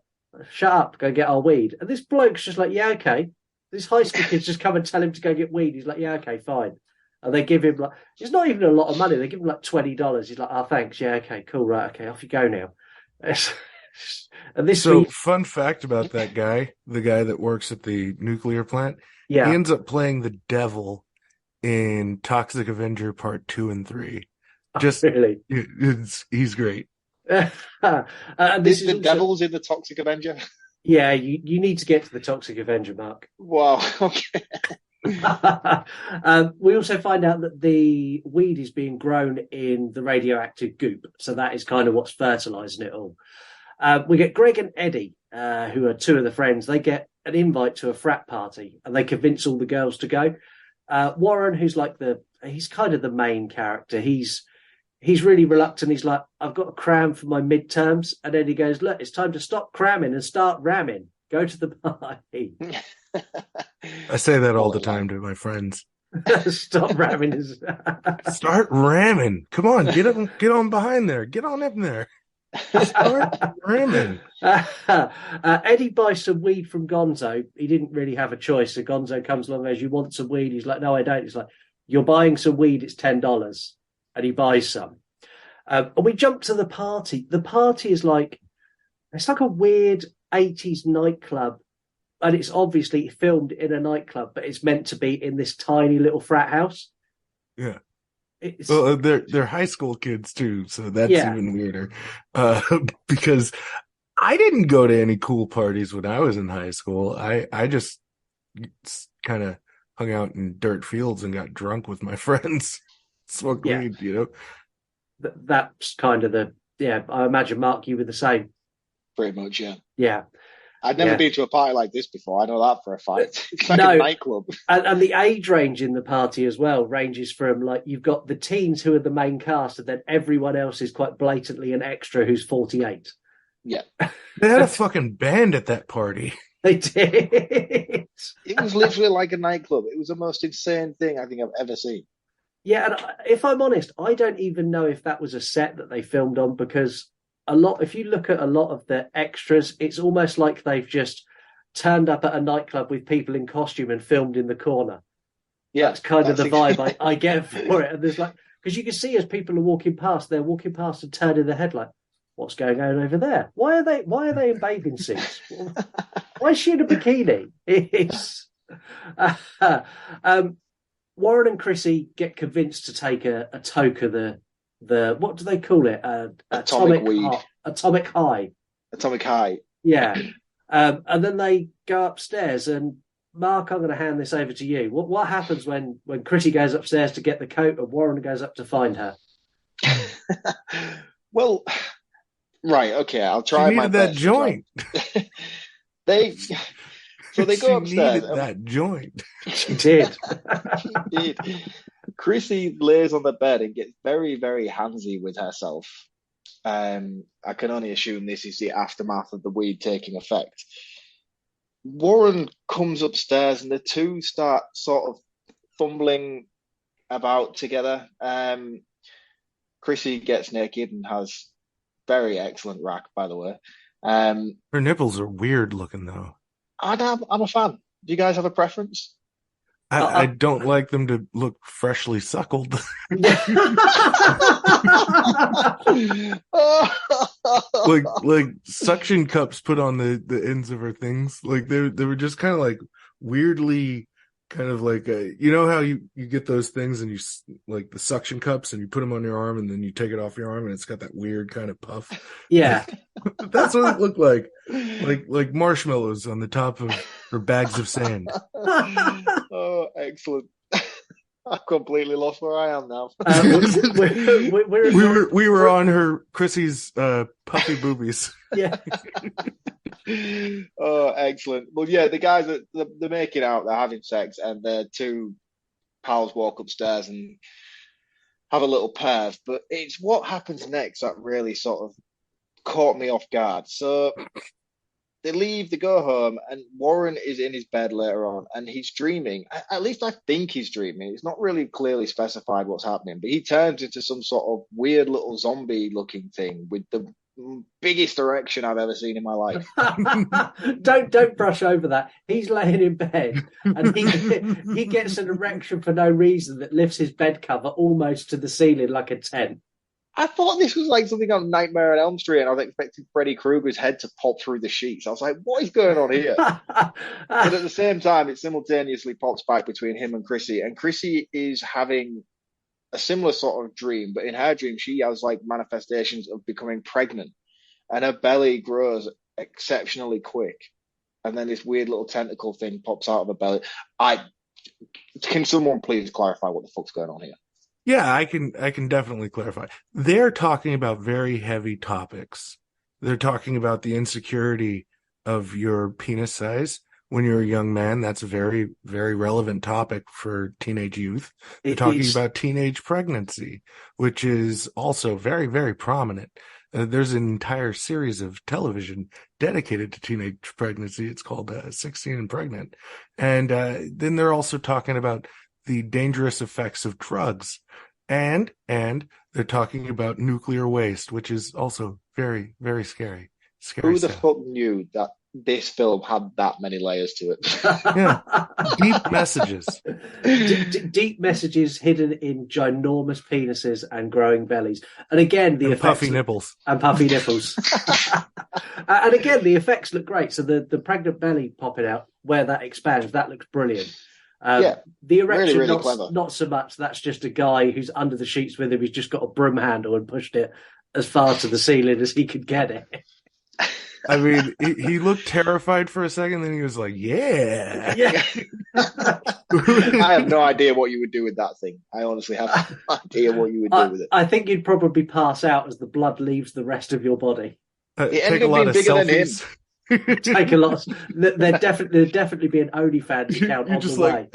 Speaker 1: "Shut up, go get our weed." And this bloke's just like, "Yeah, okay." This high school kid's just come and tell him to go get weed. He's like, "Yeah, okay, fine." And they give him like, it's not even a lot of money. They give him like $20. He's like, "Oh, thanks. Yeah, okay, cool, right, okay, off you go now." And this
Speaker 15: fun fact about that guy, the guy that works at the nuclear plant, he ends up playing the devil in Toxic Avenger Part 2 and 3. Just
Speaker 1: really,
Speaker 15: he's great.
Speaker 2: This is the devil's in the Toxic Avenger.
Speaker 1: Yeah, you need to get to the Toxic Avenger, Mark.
Speaker 2: Wow. Okay.
Speaker 1: We also find out that the weed is being grown in the radioactive goop, so that is kind of what's fertilizing it all. We get Greg and Eddie, who are two of the friends. They get an invite to a frat party, and they convince all the girls to go. Warren, who's like he's kind of the main character. He's he's really reluctant. He's like, I've got to cram for my midterms. And then he goes, look, it's time to stop cramming and start ramming. Go to the party.
Speaker 15: I say that all the time to my friends.
Speaker 1: Stop ramming.
Speaker 15: Start ramming. Come on, get on behind there. Get on in there. Start ramming.
Speaker 1: Eddie buys some weed from Gonzo. He didn't really have a choice. So Gonzo comes along and goes, you want some weed? He's like, no, I don't. He's like, you're buying some weed. It's $10. And he buys some. And we jump to the party. The party is like, it's like a weird 80s nightclub. And it's obviously filmed in a nightclub, but it's meant to be in this tiny little frat house.
Speaker 15: Yeah. Well, they're high school kids too, so that's even weirder. Because I didn't go to any cool parties when I was in high school. I just kind of hung out in dirt fields and got drunk with my friends, smoked weed, you know.
Speaker 1: That's kind of I imagine, Mark, you were the same.
Speaker 2: Pretty much, yeah.
Speaker 1: Yeah.
Speaker 2: I'd never been to a party like this before. I know that for a fact. It's like a nightclub.
Speaker 1: And the age range in the party as well ranges from, like, you've got the teens who are the main cast, and then everyone else is quite blatantly an extra who's 48.
Speaker 2: Yeah.
Speaker 15: They had a fucking band at that party.
Speaker 1: They did.
Speaker 2: It was literally like a nightclub. It was the most insane thing I think I've ever seen.
Speaker 1: Yeah, and if I'm honest, I don't even know if that was a set that they filmed on, because if you look at a lot of the extras, it's almost like they've just turned up at a nightclub with people in costume and filmed in the corner. Yeah, that's kind of the vibe I get for it. And there's like, because you can see as people are walking past, they're walking past and turning their head like, what's going on over there? Why are they in bathing suits? Why is she in a bikini? It's Warren and Chrissy get convinced to take a toke of the what do they call it?
Speaker 2: Atomic weed.
Speaker 1: Atomic high.
Speaker 2: Atomic high.
Speaker 1: Yeah. And then they go upstairs, and Mark, I'm going to hand this over to you. What happens when Chrissy goes upstairs to get the coat and Warren goes up to find her?
Speaker 2: Well, right, okay, I'll try my best.
Speaker 15: That joint.
Speaker 2: They go upstairs.
Speaker 15: That joint.
Speaker 1: She did.
Speaker 2: She did. Chrissy lays on the bed and gets very, very handsy with herself. I can only assume this is the aftermath of the weed taking effect. Warren comes upstairs and the two start sort of fumbling about together. Chrissy gets naked and has very excellent rack, by the way.
Speaker 15: Her nipples are weird looking, though.
Speaker 2: I'm a fan. Do you guys have a preference?
Speaker 15: I don't like them to look freshly suckled. like suction cups put on the ends of her things. Like they were just kind of like weirdly kind of like you know how you get those things and you like the suction cups and you put them on your arm and then you take it off your arm and it's got that weird kind of puff.
Speaker 1: Yeah.
Speaker 15: That's what it looked like marshmallows on the top of her bags of sand.
Speaker 2: Oh, excellent. I've completely lost where I am now.
Speaker 15: We were on her Chrissy's puffy boobies.
Speaker 1: Yeah.
Speaker 2: Oh, excellent. Well, yeah, the guys they're making out, they're having sex, and their two pals walk upstairs and have a little perv. But it's what happens next that really sort of caught me off guard. So they leave, they go home, and Warren is in his bed later on, and he's dreaming. At least I think he's dreaming. It's not really clearly specified what's happening, but he turns into some sort of weird little zombie-looking thing with the biggest erection I've ever seen in my life.
Speaker 1: Don't brush over that. He's laying in bed, and he gets an erection for no reason that lifts his bed cover almost to the ceiling like a tent.
Speaker 2: I thought this was like something on Nightmare on Elm Street, and I was expecting Freddy Krueger's head to pop through the sheets. I was like, what is going on here? But at the same time, it simultaneously pops back between him and Chrissy is having a similar sort of dream, but in her dream, she has like manifestations of becoming pregnant, and her belly grows exceptionally quick. And then this weird little tentacle thing pops out of her belly. Can someone please clarify what the fuck's going on here?
Speaker 15: Yeah, I can definitely clarify. They're talking about very heavy topics. They're talking about the insecurity of your penis size, when you're a young man, that's a very, very relevant topic for teenage youth. They're talking about teenage pregnancy, which is also very, very prominent. There's an entire series of television dedicated to teenage pregnancy. It's called 16 and Pregnant. And then they're also talking about the dangerous effects of drugs. And they're talking about nuclear waste, which is also very, very scary.
Speaker 2: Who the fuck knew that this film had that many layers to it?
Speaker 15: Yeah, deep messages.
Speaker 1: Deep messages hidden in ginormous penises and growing bellies. And again, the effects
Speaker 15: puffy nipples.
Speaker 1: And puffy nipples. And again, the effects look great. So the pregnant belly popping out where that expands, that looks brilliant. The erection,
Speaker 2: really clever.
Speaker 1: Not so much. That's just a guy who's under the sheets with him. He's just got a broom handle and pushed it as far to the ceiling as he could get it.
Speaker 15: I mean, he looked terrified for a second, then he was like, yeah.
Speaker 2: I have no idea what you would do with that thing. I honestly have no idea what you would do with it.
Speaker 1: I think you'd probably pass out as the blood leaves the rest of your body.
Speaker 2: It ended up being bigger than him.
Speaker 1: Take a lot. There'd definitely be an OnlyFans account on the way.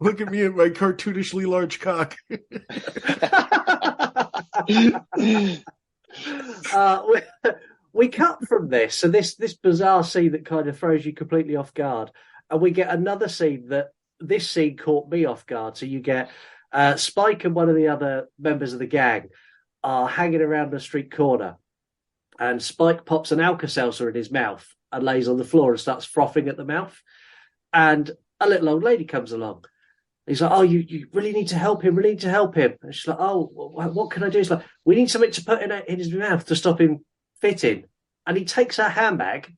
Speaker 15: Look at me and my cartoonishly large cock.
Speaker 1: We cut from this, so this bizarre scene that kind of throws you completely off guard, and we get another scene this scene caught me off guard. So you get Spike and one of the other members of the gang are hanging around the street corner, and Spike pops an Alka-Seltzer in his mouth and lays on the floor and starts frothing at the mouth, and a little old lady comes along. He's like, oh, you really need to help him, And she's like, oh, what can I do? He's like, we need something to put in his mouth to stop him fitting. And he takes her handbag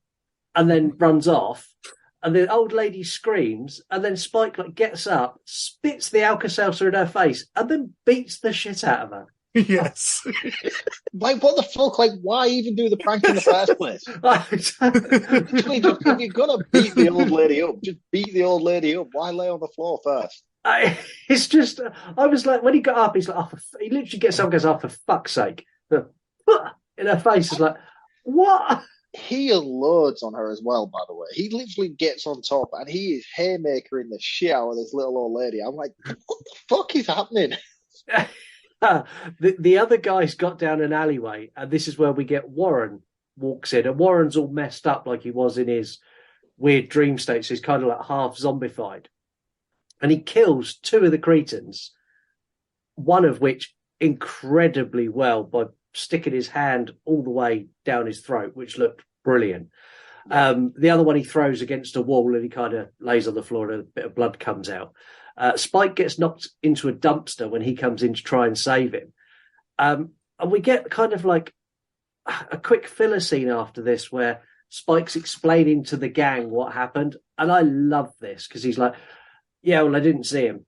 Speaker 1: and then runs off. And the old lady screams. And then Spike gets up, spits the Alka-Seltzer in her face, and then beats the shit out of her.
Speaker 15: Yes.
Speaker 2: What the fuck? Why even do the prank in the first place? Literally, if you're going to beat the old lady up, just beat the old lady up. Why lay on the floor first?
Speaker 1: It's just, I was like, when he got up, he's like, he literally gets up and goes, oh, for fuck's sake. In her face, is like, what?
Speaker 2: He unloads on her as well, by the way. He literally gets on top and he is haymakering the shit out of this little old lady. I'm like, what the fuck is happening?
Speaker 1: The other guys got down an alleyway, and this is where we get Warren walks in, and Warren's all messed up like he was in his weird dream state, so he's kind of half zombified. And he kills two of the Cretans, one of which incredibly well by sticking his hand all the way down his throat, which looked brilliant. The other one he throws against a wall and he kind of lays on the floor and a bit of blood comes out. Spike gets knocked into a dumpster when he comes in to try and save him. And we get kind of a quick filler scene after this where Spike's explaining to the gang what happened. And I love this because he's like, yeah, well, I didn't see him.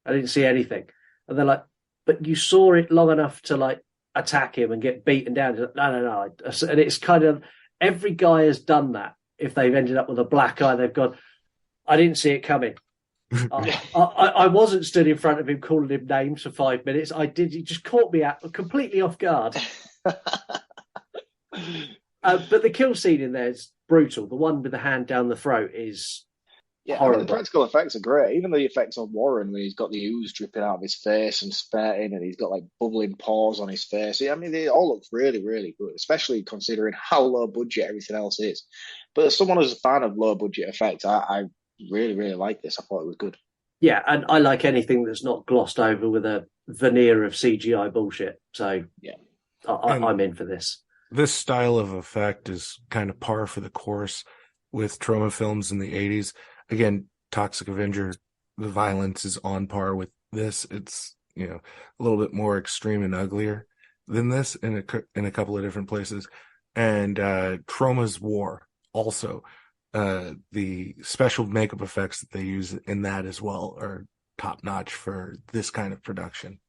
Speaker 1: I didn't see anything. And they're like, but you saw it long enough to attack him and get beaten down. He's like, no. And it's kind of, every guy has done that. If they've ended up with a black eye, they've gone, I didn't see it coming. I wasn't stood in front of him calling him names for 5 minutes. I did. He just caught me out completely off guard. But the kill scene in there is brutal. The one with the hand down the throat is horrible.
Speaker 2: The practical effects are great. Even the effects on Warren when he's got the ooze dripping out of his face and spurting, and he's got bubbling pores on his face. I mean, they all look really, really good, especially considering how low budget everything else is. But as someone who's a fan of low budget effects, I really, really like this. I thought it was good.
Speaker 1: Yeah, and I like anything that's not glossed over with a veneer of CGI bullshit. So yeah, I'm in for this.
Speaker 15: This style of effect is kind of par for the course with trauma films in the 80s. Again, Toxic Avenger, the violence is on par with this. It's, a little bit more extreme and uglier than this in a couple of different places. And Trauma's War also. The special makeup effects that they use in that as well are top notch for this kind of production.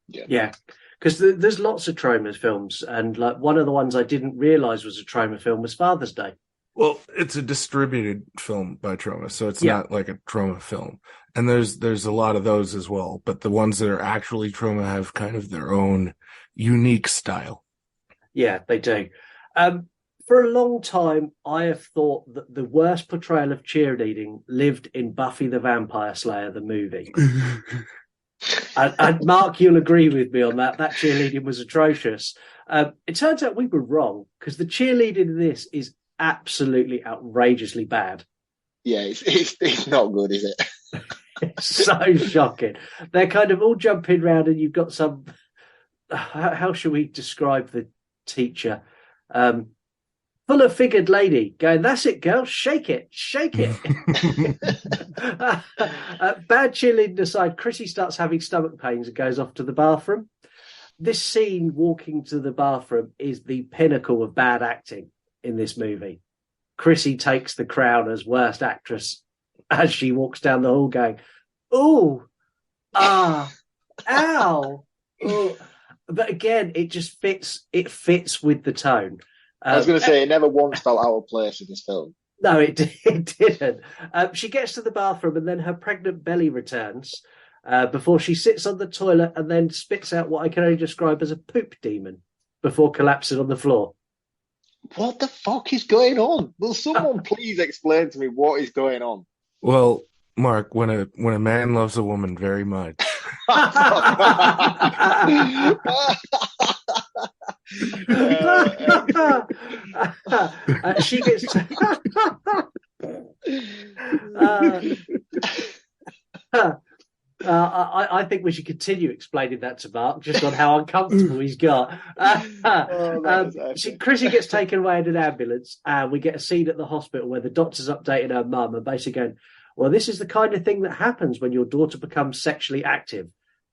Speaker 1: Yeah, because there's lots of trauma films, and one of the ones I didn't realize was a trauma film was Father's Day.
Speaker 15: Well, it's a distributed film by Trauma, so it's not like a Trauma film. And there's a lot of those as well, but the ones that are actually Trauma have kind of their own unique style.
Speaker 1: Yeah, they do. For a long time, I have thought that the worst portrayal of cheerleading lived in Buffy the Vampire Slayer, the movie. And Mark, you'll agree with me on that. That cheerleading was atrocious. It turns out we were wrong, because the cheerleading in this is absolutely outrageously bad.
Speaker 2: Yeah, it's not good, is it?
Speaker 1: It's so shocking. They're kind of all jumping around, and you've got some. How shall we describe the teacher? Full of figured lady going, "That's it, girl, shake it, shake it." Bad cheerleading aside, Chrissy starts having stomach pains and goes off to the bathroom. This scene, walking to the bathroom, is the pinnacle of bad acting in this movie. Chrissy takes the crown as worst actress as she walks down the hall going, "Ooh, ah, ow." Ooh. But again, it just fits. It fits with the tone.
Speaker 2: I was going to say, it never once felt out of place in this film.
Speaker 1: No, it didn't. She gets to the bathroom, and then her pregnant belly returns before she sits on the toilet and then spits out what I can only describe as a poop demon before collapsing on the floor.
Speaker 2: What the fuck is going on? Will someone please explain to me what is going on?
Speaker 15: Well, Mark, when a man loves a woman very much.
Speaker 1: She gets I think we should continue explaining that to Mark, just on how uncomfortable he's got. Chrissy gets taken away in an ambulance, and we get a scene at the hospital where the doctor's updating her mum and basically going, "Well, this is the kind of thing that happens when your daughter becomes sexually active."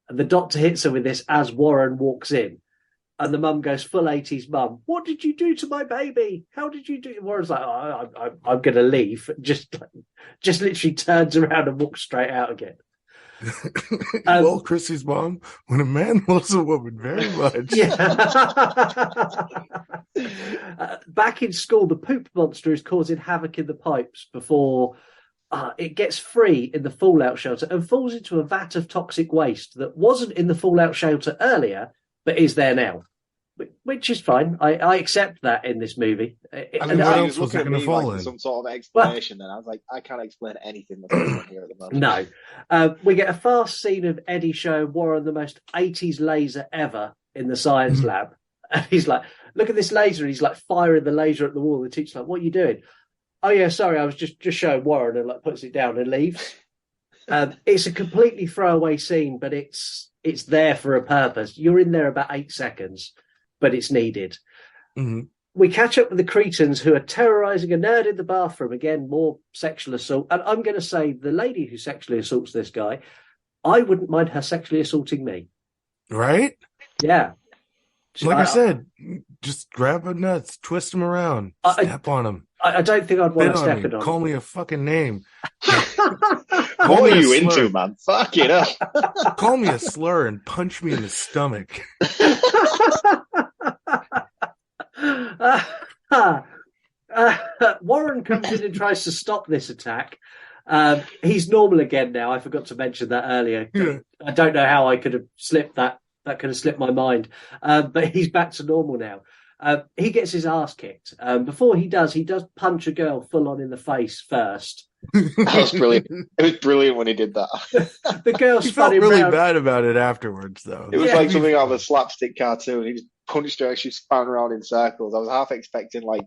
Speaker 1: And the doctor hits her with this as Warren walks in. And the mum goes full 80s mum, "What did you do to my baby? How did you do it?" Warren's like, I'm going to leave. Just literally turns around and walks straight out again.
Speaker 15: Well, Chrissy's mom, when a man loves a woman very much.
Speaker 1: Yeah. Back in school, the poop monster is causing havoc in the pipes before it gets free in the fallout shelter and falls into a vat of toxic waste that wasn't in the fallout shelter earlier, but is there now, which is fine. I accept that in this movie.
Speaker 2: I was looking at me like some sort of explanation, and I was like, I can't explain anything that's going on here at the moment.
Speaker 1: No. We get a fast scene of Eddie showing Warren the most 80s laser ever in the science lab. And he's like, "Look at this laser." And he's like firing the laser at the wall. The teacher's like, "What are you doing?" "Oh, yeah, sorry, I was just showing Warren," and like puts it down and leaves. It's a completely throwaway scene, but it's there for a purpose. You're in there about 8 seconds, but it's needed.
Speaker 15: Mm-hmm.
Speaker 1: We catch up with the cretins who are terrorizing a nerd in the bathroom. Again, more sexual assault. And I'm going to say the lady who sexually assaults this guy, I wouldn't mind her sexually assaulting me.
Speaker 15: Right?
Speaker 1: Yeah.
Speaker 15: Like I said, just grab her nuts, twist them around, step on them.
Speaker 1: I don't think I'd want to step it on.
Speaker 15: Call me a fucking name.
Speaker 2: What are you into, man? Fuck it up.
Speaker 15: Call me a slur and punch me in the stomach.
Speaker 1: Warren comes in and tries to stop this attack. He's normal again now. I forgot to mention that earlier. Yeah. I don't know how I could have slipped that. That could have slipped my mind. But he's back to normal now. He gets his ass kicked. Before he does punch a girl full on in the face first.
Speaker 2: That was brilliant. It was brilliant when he did that.
Speaker 1: The girl
Speaker 15: felt really bad about it afterwards, though.
Speaker 2: It was like something out of a slapstick cartoon. He just punched her and she spun around in circles. I was half expecting like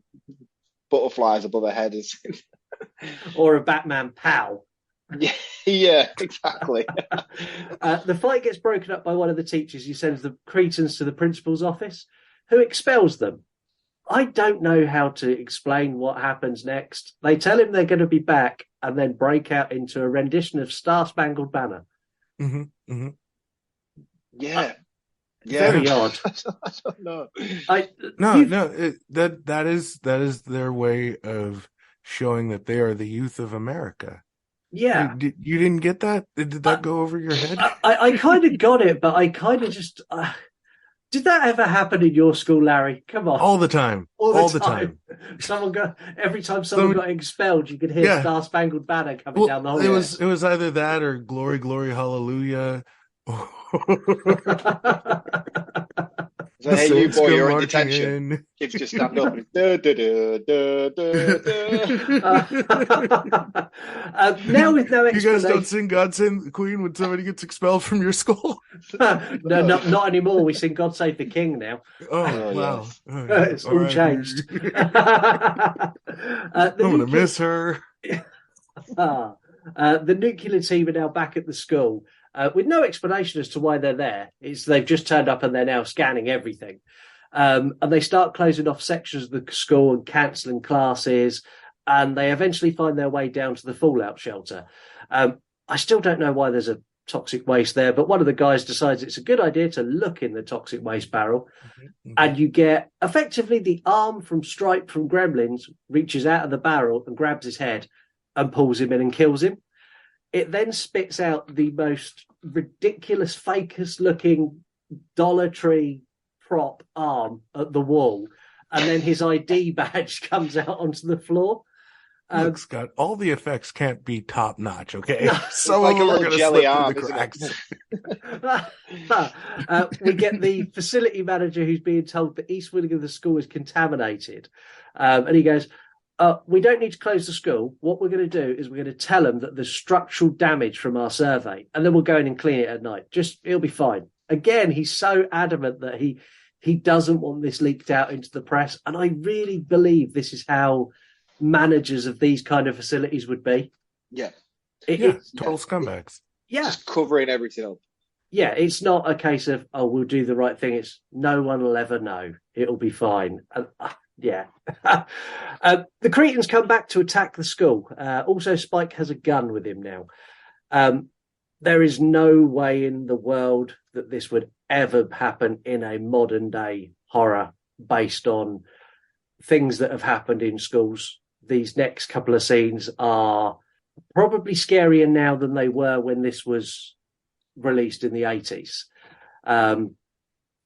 Speaker 2: butterflies above her head.
Speaker 1: Or a Batman pow.
Speaker 2: Yeah, exactly.
Speaker 1: The fight gets broken up by one of the teachers. He sends the cretins to the principal's office, who expels them. I don't know how to explain what happens next. They tell him they're going to be back and then break out into a rendition of Star Spangled Banner.
Speaker 15: Mm-hmm. Mm-hmm.
Speaker 2: Yeah.
Speaker 1: Very odd.
Speaker 2: I don't know.
Speaker 15: That is their way of showing that they are the youth of America.
Speaker 1: Yeah.
Speaker 15: You didn't get that? Did that go over your head?
Speaker 1: I kind of got it, but I kind of just... did that ever happen in your school, Larry? Come on.
Speaker 15: All the time. All the time.
Speaker 1: Every time someone got expelled, you could hear Star Spangled Banner coming down the hallway.
Speaker 15: It was either that or Glory, Glory, Hallelujah.
Speaker 2: So, hey, you boy, you're in
Speaker 15: marching
Speaker 2: detention.
Speaker 15: in.
Speaker 2: Kids just stand up and da, da, da, da, da.
Speaker 1: Now with no
Speaker 15: You guys
Speaker 1: explanation.
Speaker 15: don't sing God Save the Queen when somebody gets expelled from your school?
Speaker 1: No, not anymore. We sing God Save the King now.
Speaker 15: Oh, wow.
Speaker 1: Yes. It's all changed.
Speaker 15: I'm going to miss her.
Speaker 1: The nuclear team are now back at the school with no explanation as to why they're there. They've just turned up and they're now scanning everything. And they start closing off sections of the school and cancelling classes. And they eventually find their way down to the fallout shelter. I still don't know why there's a toxic waste there, but one of the guys decides it's a good idea to look in the toxic waste barrel. Mm-hmm. And you get effectively the arm from Stripe from Gremlins reaches out of the barrel and grabs his head and pulls him in and kills him. It then spits out the most ridiculous, fakest looking Dollar Tree prop arm at the wall. And then his ID badge comes out onto the floor.
Speaker 15: Look, Scott, all the effects can't be top notch, okay?
Speaker 2: No,
Speaker 15: Some of them are going to slip through the cracks.
Speaker 1: We get the facility manager who's being told the east wing of the school is contaminated. And he goes, we don't need to close the school. What we're going to do is we're going to tell them that there's structural damage from our survey, and then we'll go in and clean it at night. It'll be fine. Again, he's so adamant that he doesn't want this leaked out into the press. And I really believe this is how managers of these kind of facilities would be.
Speaker 2: Yeah.
Speaker 15: Total scumbags.
Speaker 1: Yeah.
Speaker 2: Just covering everything up.
Speaker 1: Yeah, it's not a case of, we'll do the right thing. It's no one will ever know. It'll be fine. Yeah. The Cretans come back to attack the school. Also, Spike has a gun with him now. There is no way in the world that this would ever happen in a modern day horror based on things that have happened in schools. These next couple of scenes are probably scarier now than they were when this was released in the 80s.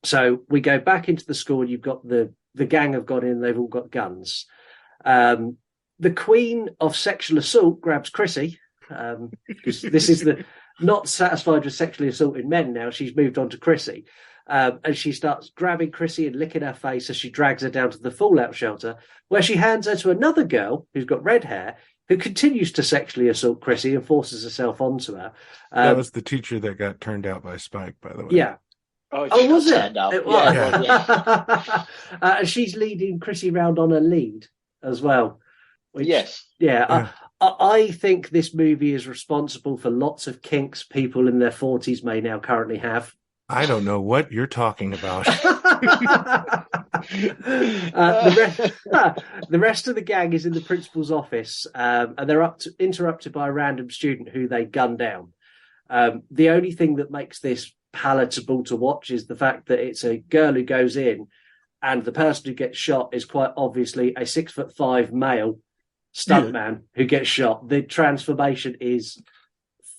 Speaker 1: So we go back into the school and you've got the gang have gone in, they've all got guns. The queen of sexual assault grabs Chrissy, because this is the not satisfied with sexually assaulting men now, she's moved on to Chrissy. And she starts grabbing Chrissy and licking her face as she drags her down to the fallout shelter, where she hands her to another girl who's got red hair, who continues to sexually assault Chrissy and forces herself onto her.
Speaker 15: That was the teacher that got turned out by Spike, by the way.
Speaker 1: Yeah.
Speaker 2: Oh,
Speaker 1: was it? It was.
Speaker 2: Yeah.
Speaker 1: And she's leading Chrissy round on a lead as well. Which,
Speaker 2: yes.
Speaker 1: Yeah. I think this movie is responsible for lots of kinks people in their 40s may now currently have.
Speaker 15: I don't know what you're talking about.
Speaker 1: The rest of the gang is in the principal's office, and they're interrupted by a random student who they gun down. The only thing that makes this palatable to watch is the fact that it's a girl who goes in, and the person who gets shot is quite obviously a 6'5" male stuntman who gets shot. The transformation is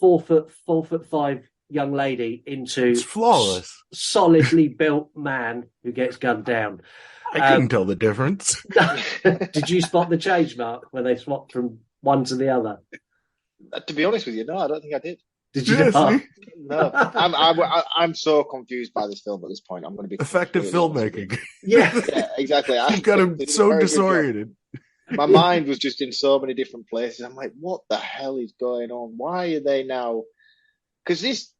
Speaker 1: 4'5" young lady into
Speaker 15: it's flawless,
Speaker 1: solidly built man who gets gunned down.
Speaker 15: I couldn't tell the difference.
Speaker 1: Did you spot the change, Mark, when they swapped from one to the other?
Speaker 2: To be honest with you, no, I don't think I did.
Speaker 1: Did you not?
Speaker 2: No, I'm so confused by this film at this point. I'm going to be
Speaker 15: effective filmmaking.
Speaker 1: Yeah,
Speaker 2: exactly.
Speaker 15: You've got him so disoriented.
Speaker 2: My mind was just in so many different places. I'm like, what the hell is going on? Why are they now? Because this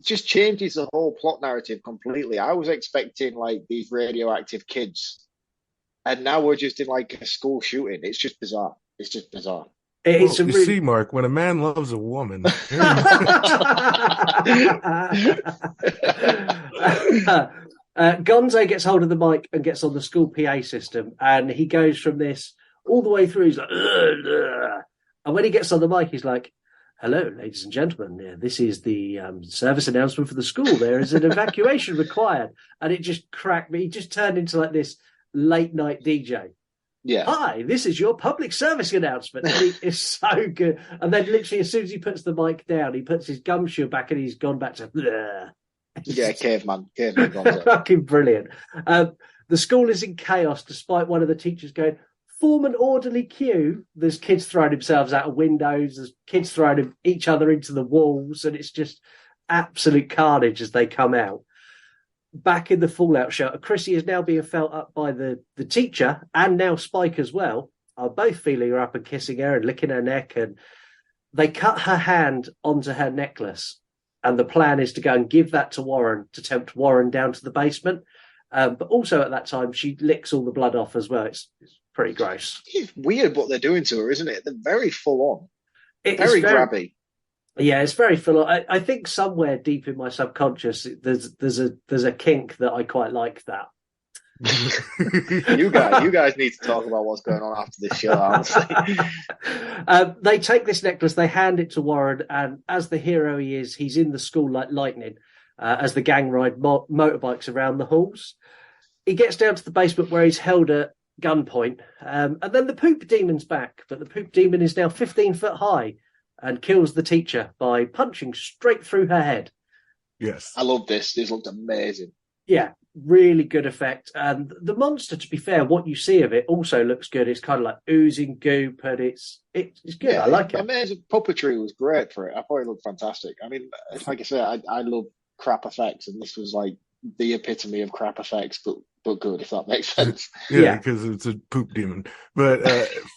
Speaker 2: just changes the whole plot narrative completely. I was expecting like these radioactive kids, and now we're just in like a school shooting. It's just bizarre. It's just bizarre.
Speaker 15: See, Mark, when a man loves a woman.
Speaker 1: Gonzo gets hold of the mic and gets on the school PA system, and he goes from this all the way through. He's like, ugh, ugh. And when he gets on the mic, he's like, "Hello, ladies and gentlemen. This is the service announcement for the school. There is an evacuation required." And it just cracked me. He just turned into like this late night DJ.
Speaker 2: Yeah.
Speaker 1: "Hi, this is your public service announcement." And he is so good. And then literally as soon as he puts the mic down, he puts his gumshoe back and he's gone back to bleh.
Speaker 2: Yeah, caveman.
Speaker 1: Fucking brilliant. The school is in chaos despite one of the teachers going, "Form an orderly queue." There's kids throwing themselves out of windows. There's kids throwing each other into the walls. And it's just absolute carnage as they come out. back in the fallout shelter, Chrissy is now being felt up by the teacher, and now Spike as well are both feeling her up and kissing her and licking her neck, and they cut her hand onto her necklace, and the plan is to go and give that to Warren to tempt Warren down to the basement. But also at that time, she licks all the blood off as well. It's pretty gross.
Speaker 2: It's weird what they're doing to her, isn't it? They're very full on.
Speaker 1: It's
Speaker 2: very grabby. Yeah,
Speaker 1: it's very full on. I think somewhere deep in my subconscious, there's a kink that I quite like that.
Speaker 2: you guys need to talk about what's going on after this show, honestly.
Speaker 1: They take this necklace, they hand it to Warren, and as the hero he is, he's in the school like lightning as the gang ride motorbikes around the halls. He gets down to the basement where he's held at gunpoint, and then the poop demon's back, but the poop demon is now 15 foot high and kills the teacher by punching straight through her head.
Speaker 15: Yes.
Speaker 2: I love this. This looked amazing.
Speaker 1: Yeah, really good effect. And the monster, to be fair, what you see of it also looks good. It's kind of like oozing goop, and it's good.
Speaker 2: Yeah,
Speaker 1: I like it.
Speaker 2: Amazing. Puppetry was great for it. I thought it looked fantastic. I mean, like I said, I love crap effects, and this was like the epitome of crap effects, but good, if that makes sense.
Speaker 15: Yeah, because it's a poop demon. But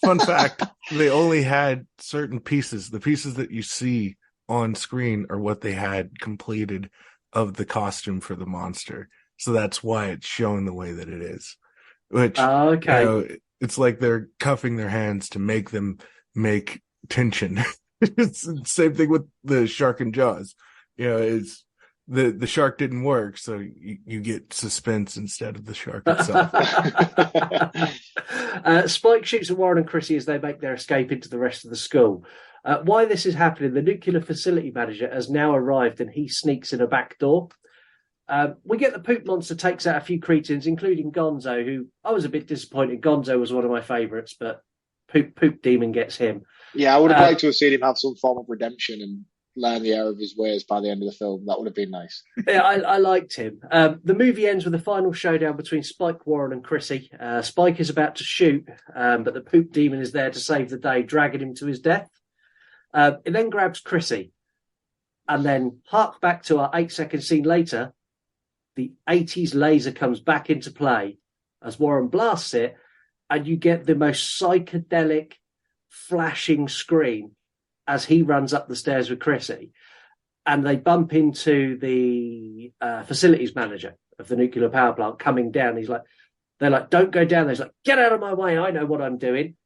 Speaker 15: fun fact, they only had certain pieces. The pieces that you see on screen are what they had completed of the costume for the monster. So that's why it's shown the way that it is. Which, okay. It's like they're cuffing their hands to make them make tension. It's the same thing with the shark and Jaws. It's the shark didn't work, so you get suspense instead of the shark itself.
Speaker 1: Spike shoots at Warren and Chrissy as they make their escape into the rest of the school. Why this is happening, the nuclear facility manager has now arrived and he sneaks in a back door. We get the poop monster takes out a few cretins, including Gonzo, who I was a bit disappointed. Gonzo was one of my favourites, but poop demon gets him.
Speaker 2: Yeah, I would have liked to have seen him have some form of redemption and learn the error of his ways by the end of the film. That would have been nice.
Speaker 1: Yeah, I liked him. The movie ends with a final showdown between Spike, Warren and Chrissy. Spike is about to shoot, but the poop demon is there to save the day, dragging him to his death. It then grabs Chrissy, and then hark back to our 8-second scene later, the 80s laser comes back into play as Warren blasts it, and you get the most psychedelic flashing screen as he runs up the stairs with Chrissy, and they bump into the facilities manager of the nuclear power plant coming down. They're like, don't go down there. He's like, get out of my way. I know what I'm doing.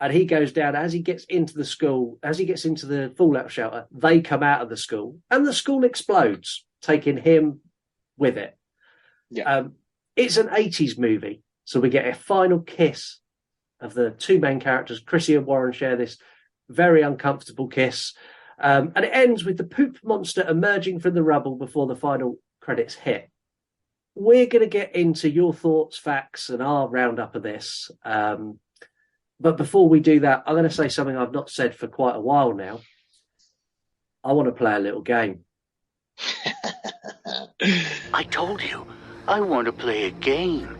Speaker 1: And he goes down. As he gets into the school, as he gets into the fallout shelter, they come out of the school and the school explodes, taking him with it.
Speaker 2: Yeah.
Speaker 1: It's an 80s movie. So we get a final kiss of the two main characters. Chrissy and Warren share this very uncomfortable kiss. And it ends with the poop monster emerging from the rubble before the final credits hit. We're going to get into your thoughts, facts, and our roundup of this. But before we do that, I'm going to say something I've not said for quite a while now. I want to play a little game.
Speaker 19: I told you, I want to play a game.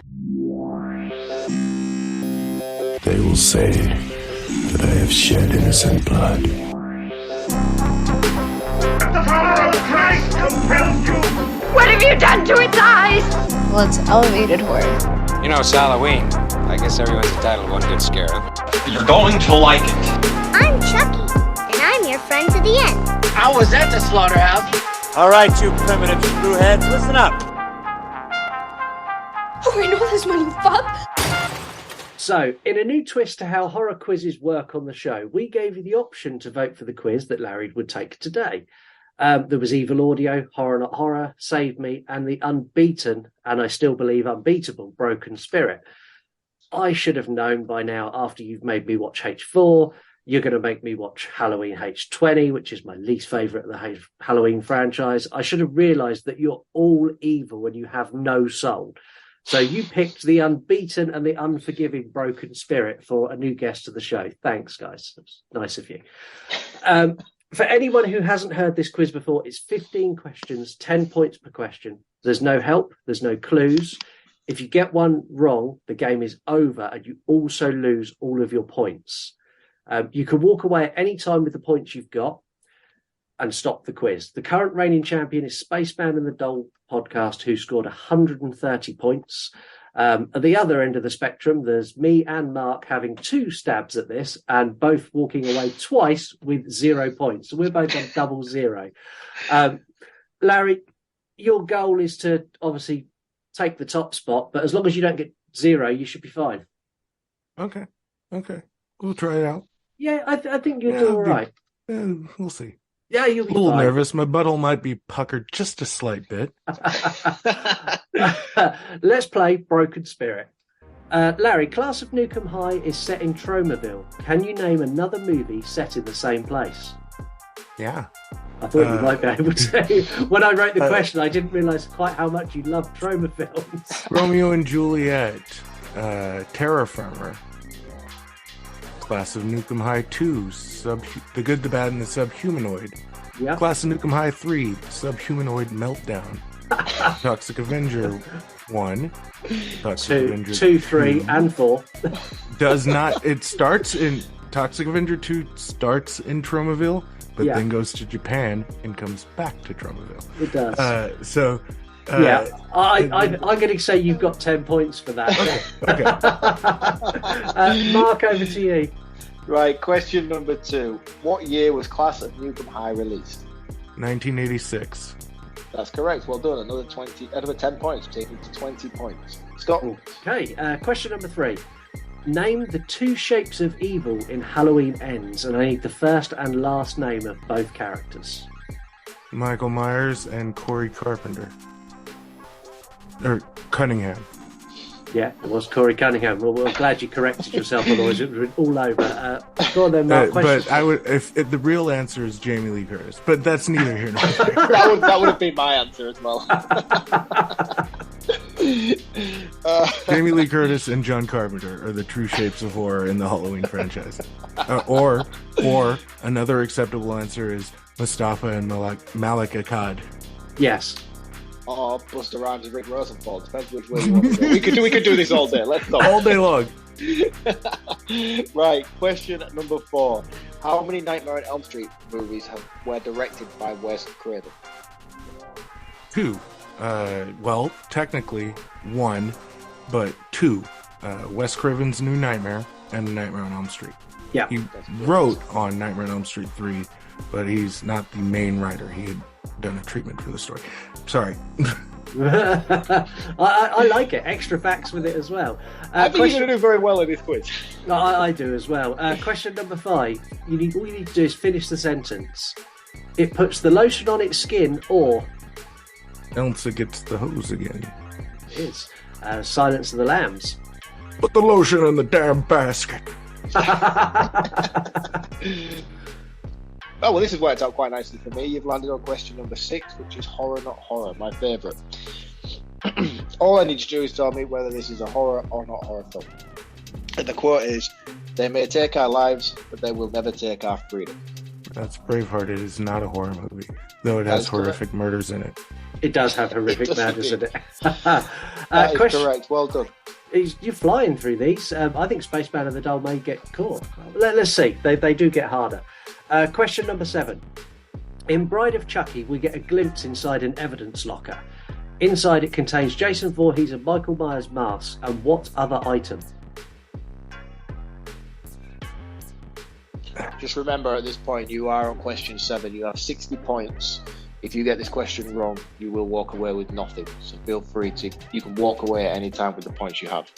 Speaker 14: They will say that I have shed innocent blood.
Speaker 10: The power of Christ compels you! What have you done to its eyes?
Speaker 9: Well, it's elevated horror.
Speaker 20: It's Halloween. I guess everyone's entitled to one good scare, huh?
Speaker 19: You're going to like it.
Speaker 21: I'm Chucky, and I'm your friend to the end.
Speaker 19: How was that the slaughterhouse?
Speaker 3: All right, you primitive screwheads, listen up.
Speaker 21: Oh, I know this one, you fuck.
Speaker 1: So, in a new twist to how horror quizzes work on the show, we gave you the option to vote for the quiz that Larry would take today. There was Evil Audio, Horror Not Horror, Save Me, and the unbeaten, and I still believe unbeatable, Broken Spirit. I should have known by now, after you've made me watch H4, you're going to make me watch Halloween H20, which is my least favourite of the Halloween franchise. I should have realised that you're all evil and you have no soul. So you picked the unbeaten and the unforgiving Broken Spirit for a new guest to the show. Thanks, guys. That's nice of you. For anyone who hasn't heard this quiz before, it's 15 questions, 10 points per question. There's no help. There's no clues. If you get one wrong, the game is over and you also lose all of your points. You can walk away at any time with the points you've got and stop the quiz. The current reigning champion is Spaceman and the podcast who scored 130 points. At the other end of the spectrum, there's me and Mark having 2 stabs at this and both walking away twice with 0 points. So we're both on double 0. Larry, your goal is to obviously take the top spot, but as long as you don't get 0, you should be fine.
Speaker 15: Okay. We'll try it out.
Speaker 1: Yeah, I think you'll do all right.
Speaker 15: We'll see.
Speaker 1: Yeah, you'll be
Speaker 15: a little
Speaker 1: fine.
Speaker 15: nervous. My butthole might be puckered just a slight bit.
Speaker 1: Let's play Broken Spirit. Larry, Class of Nukem High is set in Tromaville. Can you name another movie set in the same place?
Speaker 15: Yeah.
Speaker 1: I thought you might be able to. When I wrote the question, I didn't realise quite how much you loved Troma films.
Speaker 15: Romeo and Juliet, Terra Firma, Class of Nukem High 2, The Good, the Bad, and the Subhumanoid.
Speaker 1: Yeah.
Speaker 15: Class of Nukem High 3, Subhumanoid Meltdown. Toxic Avenger 1. Toxic Avenger
Speaker 1: 2, 3, and 4.
Speaker 15: Does not. It starts in. Toxic Avenger 2 starts in Tromaville, but then goes to Japan and comes back to Tromaville.
Speaker 1: It does. I'm going to say you've got 10 points for that.
Speaker 15: Okay.
Speaker 1: Mark, over to you.
Speaker 2: Right, question number 2. What year was Class of Nukem High released?
Speaker 15: 1986.
Speaker 2: That's correct. Well done. Another 10 points, taking to 20 points. Scott.
Speaker 1: Okay, question number 3. Name the 2 shapes of evil in Halloween Ends, and I need the first and last name of both characters.
Speaker 15: Michael Myers and Corey Carpenter. Or Cunningham.
Speaker 1: Yeah, it was Corey Cunningham. Well, I'm glad you corrected yourself, otherwise it would have been all over. Go on then, Mark.
Speaker 15: But I would, if the real answer is Jamie Lee Curtis, but that's neither here nor there.
Speaker 2: that would have been my answer as well.
Speaker 15: Jamie Lee Curtis and John Carpenter are the true shapes of horror in the Halloween franchise. Or another acceptable answer is Mustafa and Malik Akkad.
Speaker 1: Yes.
Speaker 2: Or Busta Rhymes and Rick Rosenthal. Depends which way you want to go. We could do this all day. Let's go.
Speaker 15: All day long.
Speaker 2: Right. Question number 4. How many Nightmare on Elm Street movies were directed by Wes Craven?
Speaker 15: 2. Well, technically 1, but 2. Wes Craven's New Nightmare and Nightmare on Elm Street.
Speaker 1: Yeah.
Speaker 15: He wrote on Nightmare on Elm Street 3, but he's not the main writer. He had done a treatment for the story. Sorry.
Speaker 1: I like it. Extra facts with it as well.
Speaker 2: I think you're going to do very well in this quiz.
Speaker 1: I do as well. Question number 5. All you need to do is finish the sentence. It puts the lotion on its skin, or
Speaker 15: Elsa gets the hose again.
Speaker 1: It is. Silence of the Lambs.
Speaker 15: Put the lotion in the damn basket.
Speaker 2: Oh, well, this has worked out quite nicely for me. You've landed on question number 6, which is horror, not horror, my favourite. All I need to do is tell me whether this is a horror or not horror film. And the quote is, "They may take our lives, but they will never take our freedom."
Speaker 15: That's Braveheart. It is not a horror movie, though it has horrific murders in it.
Speaker 1: It does have horrific murders in it.
Speaker 2: That is correct. Well done.
Speaker 1: You're flying through these. I think Spaceman and the Doll may get caught. Let's see. They do get harder. Question number 7. In Bride of Chucky, we get a glimpse inside an evidence locker. Inside it contains Jason Voorhees and Michael Myers' masks, and what other item?
Speaker 2: Just remember, at this point, you are on question 7. You have 60 points. If you get this question wrong, you will walk away with nothing. So feel free to, you can walk away at any time with the points you have.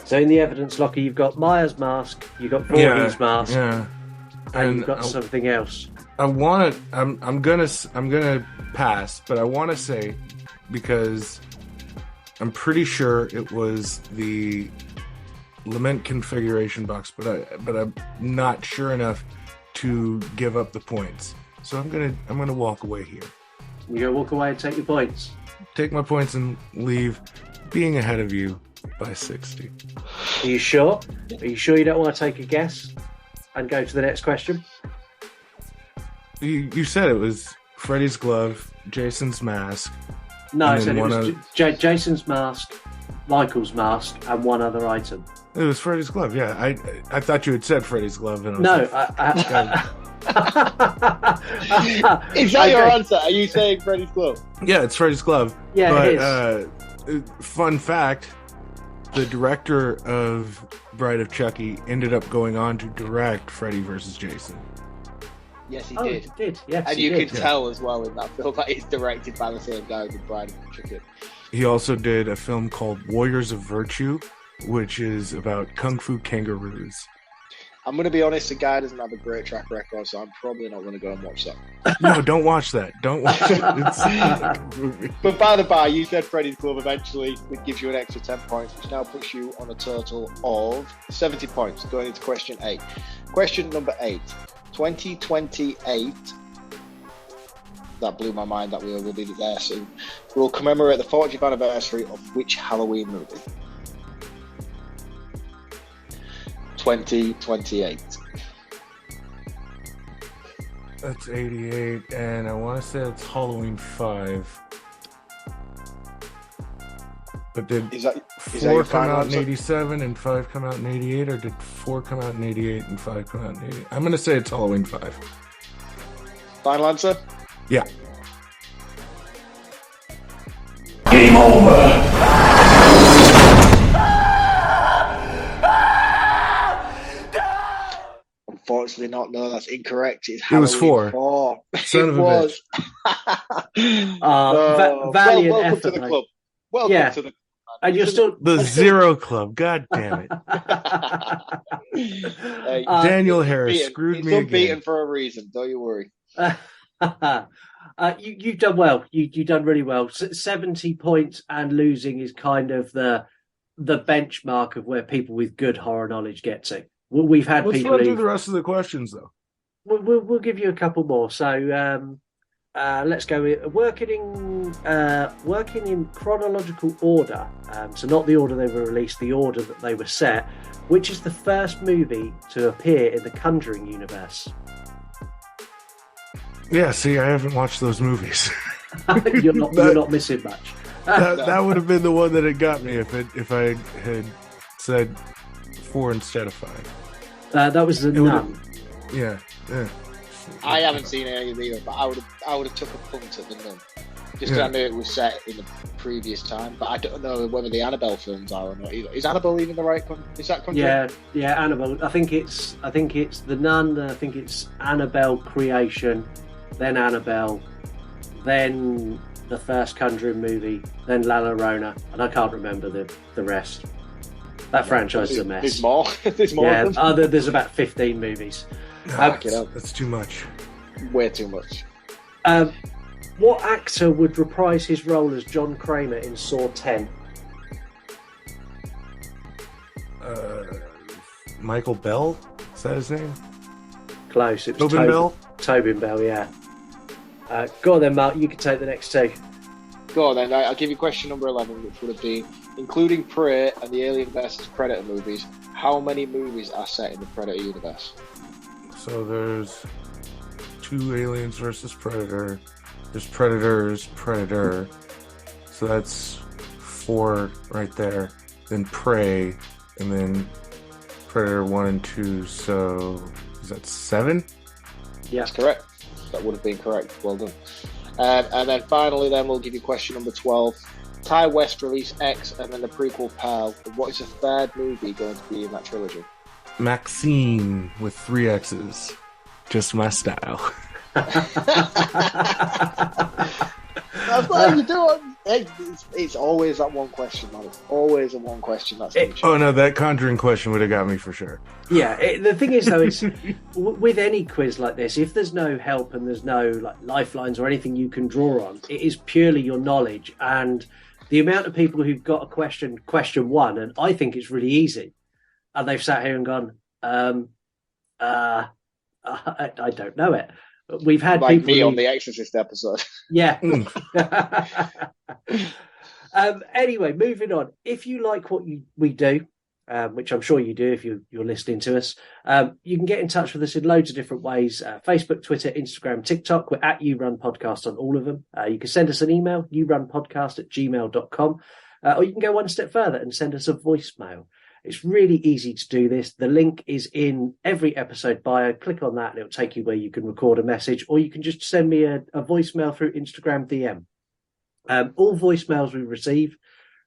Speaker 1: So in the evidence locker, you've got Myers' mask, you've got Voorhees' mask, and you've got something else.
Speaker 15: I'm gonna pass, but I want to say, because I'm pretty sure it was the Lament configuration box, but I'm not sure enough to give up the points. So I'm gonna walk away here.
Speaker 1: You're gonna walk away and take your points.
Speaker 15: Take my points and leave, being ahead of you by 60.
Speaker 1: Are you sure? Are you sure you don't want to take a guess and go to the next question?
Speaker 15: You said it was Freddy's glove, Jason's mask.
Speaker 1: No, I said it was Jason's mask, Michael's mask, and one other item.
Speaker 15: It was Freddy's glove. Yeah, I thought you had said Freddy's glove. And
Speaker 1: No,
Speaker 2: Is that your answer? Are you saying Freddy's glove?
Speaker 15: Yeah, it's Freddy's glove.
Speaker 1: Yeah,
Speaker 15: but, it is. Fun fact: the director of Bride of Chucky ended up going on to direct Freddy vs. Jason.
Speaker 2: Yes, he
Speaker 1: did. He did. Yes,
Speaker 2: and
Speaker 1: he
Speaker 2: you
Speaker 1: did.
Speaker 2: can tell as well in that film that it's directed by the same guy who did Bride of Chucky.
Speaker 15: He also did a film called Warriors of Virtue, which is about kung fu kangaroos.
Speaker 2: I'm going to be honest, the guy doesn't have a great track record, so I'm probably not going to go and watch that.
Speaker 15: No, don't watch that. Don't watch it. It's
Speaker 2: But by the by, you said Freddy's Glove eventually, which gives you an extra 10 points, which now puts you on a total of 70 points, going into question 8. Question number 8. 2028. That blew my mind that we will be there soon. We'll commemorate the 40th anniversary of which Halloween movie? 2028.
Speaker 15: That's 88, and I want to say it's Halloween 5. But did
Speaker 2: is that
Speaker 15: 4 come out in 87 and 5 come out in 88, or did 4 come out in 88 and 5 come out in 88? I'm going to say it's Halloween 5.
Speaker 2: Final answer?
Speaker 15: Yeah.
Speaker 14: Game over.
Speaker 2: Unfortunately not. No, that's incorrect. It
Speaker 15: was 4.
Speaker 2: 4.
Speaker 15: Son of a bitch.
Speaker 1: Valiant
Speaker 2: welcome
Speaker 1: effort,
Speaker 2: to the
Speaker 1: mate.
Speaker 2: club. Welcome to the club.
Speaker 1: And you're still
Speaker 15: the Zero Club. God damn it. Daniel Harris screwed me
Speaker 2: unbeaten
Speaker 15: again.
Speaker 2: for a reason. Don't you worry.
Speaker 1: You've done well. You've done really well. 70 points and losing is kind of the benchmark of where people with good horror knowledge get to. We've had
Speaker 15: Let's
Speaker 1: people
Speaker 15: run through the rest of the questions, though.
Speaker 1: We'll give you a couple more. So let's go with working in chronological order. So not the order they were released, the order that they were set. Which is the first movie to appear in the Conjuring universe?
Speaker 15: Yeah, see, I haven't watched those movies.
Speaker 1: You're not missing much.
Speaker 15: That would have been the one that had got me if I had said 4 instead of 5.
Speaker 1: That was The Nun.
Speaker 15: Yeah.
Speaker 2: I haven't seen any of either, but I would have took a punt at The Nun. Just because I knew it was set in the previous time, but I don't know whether the Annabelle films are or not either. Is Annabelle even the right is that country?
Speaker 1: Yeah, Annabelle. I think it's The Nun. I think it's Annabelle Creation, then Annabelle, then the first Conjuring movie, then La Llorona, and I can't remember the rest. That franchise is a mess.
Speaker 2: There's more. There's more.
Speaker 1: Yeah, there's about 15 movies.
Speaker 15: That's too much.
Speaker 2: Way too much.
Speaker 1: What actor would reprise his role as John Kramer in Saw 10?
Speaker 15: Michael Bell? Is that his name?
Speaker 1: Close. It was
Speaker 15: Tobin Bell?
Speaker 1: Tobin Bell, yeah. Go on then, Mark. You can take the next 2.
Speaker 2: Go on then. I'll give you question number 11, which would have been, including Prey and the Alien vs. Predator movies, how many movies are set in the Predator universe?
Speaker 15: So there's 2 Aliens versus Predator. There's Predator. So that's 4 right there. Then Prey, and then Predator 1 and 2. So is that 7?
Speaker 1: Yeah,
Speaker 2: that's correct. That would have been correct. Well done. And then finally, we'll give you question number 12. Ty West released X and then the prequel Pearl. What is the third movie going to be in that trilogy?
Speaker 15: Maxine with 3 X's. Just my style.
Speaker 2: That's what you do. It's always that one question, man. It's always a one question.
Speaker 15: Oh no, that Conjuring question would have got me for sure.
Speaker 1: Yeah, the thing is though, is with any quiz like this, if there's no help and there's no like lifelines or anything you can draw on, it is purely your knowledge and the amount of people who've got a question 1, and I think it's really easy, and they've sat here and gone, I don't know it. We've had
Speaker 2: like
Speaker 1: people
Speaker 2: me on the Exorcist episode.
Speaker 1: Yeah. Anyway, moving on. If you like what we do, which I'm sure you do if you're listening to us, you can get in touch with us in loads of different ways. Facebook, Twitter, Instagram, TikTok. We're at YouRunPodcast on all of them. You can send us an email, yourunpodcast@gmail.com. Or you can go one step further and send us a voicemail. It's really easy to do this. The link is in every episode bio. Click on that and it'll take you where you can record a message, or you can just send me a voicemail through Instagram DM. All voicemails we receive,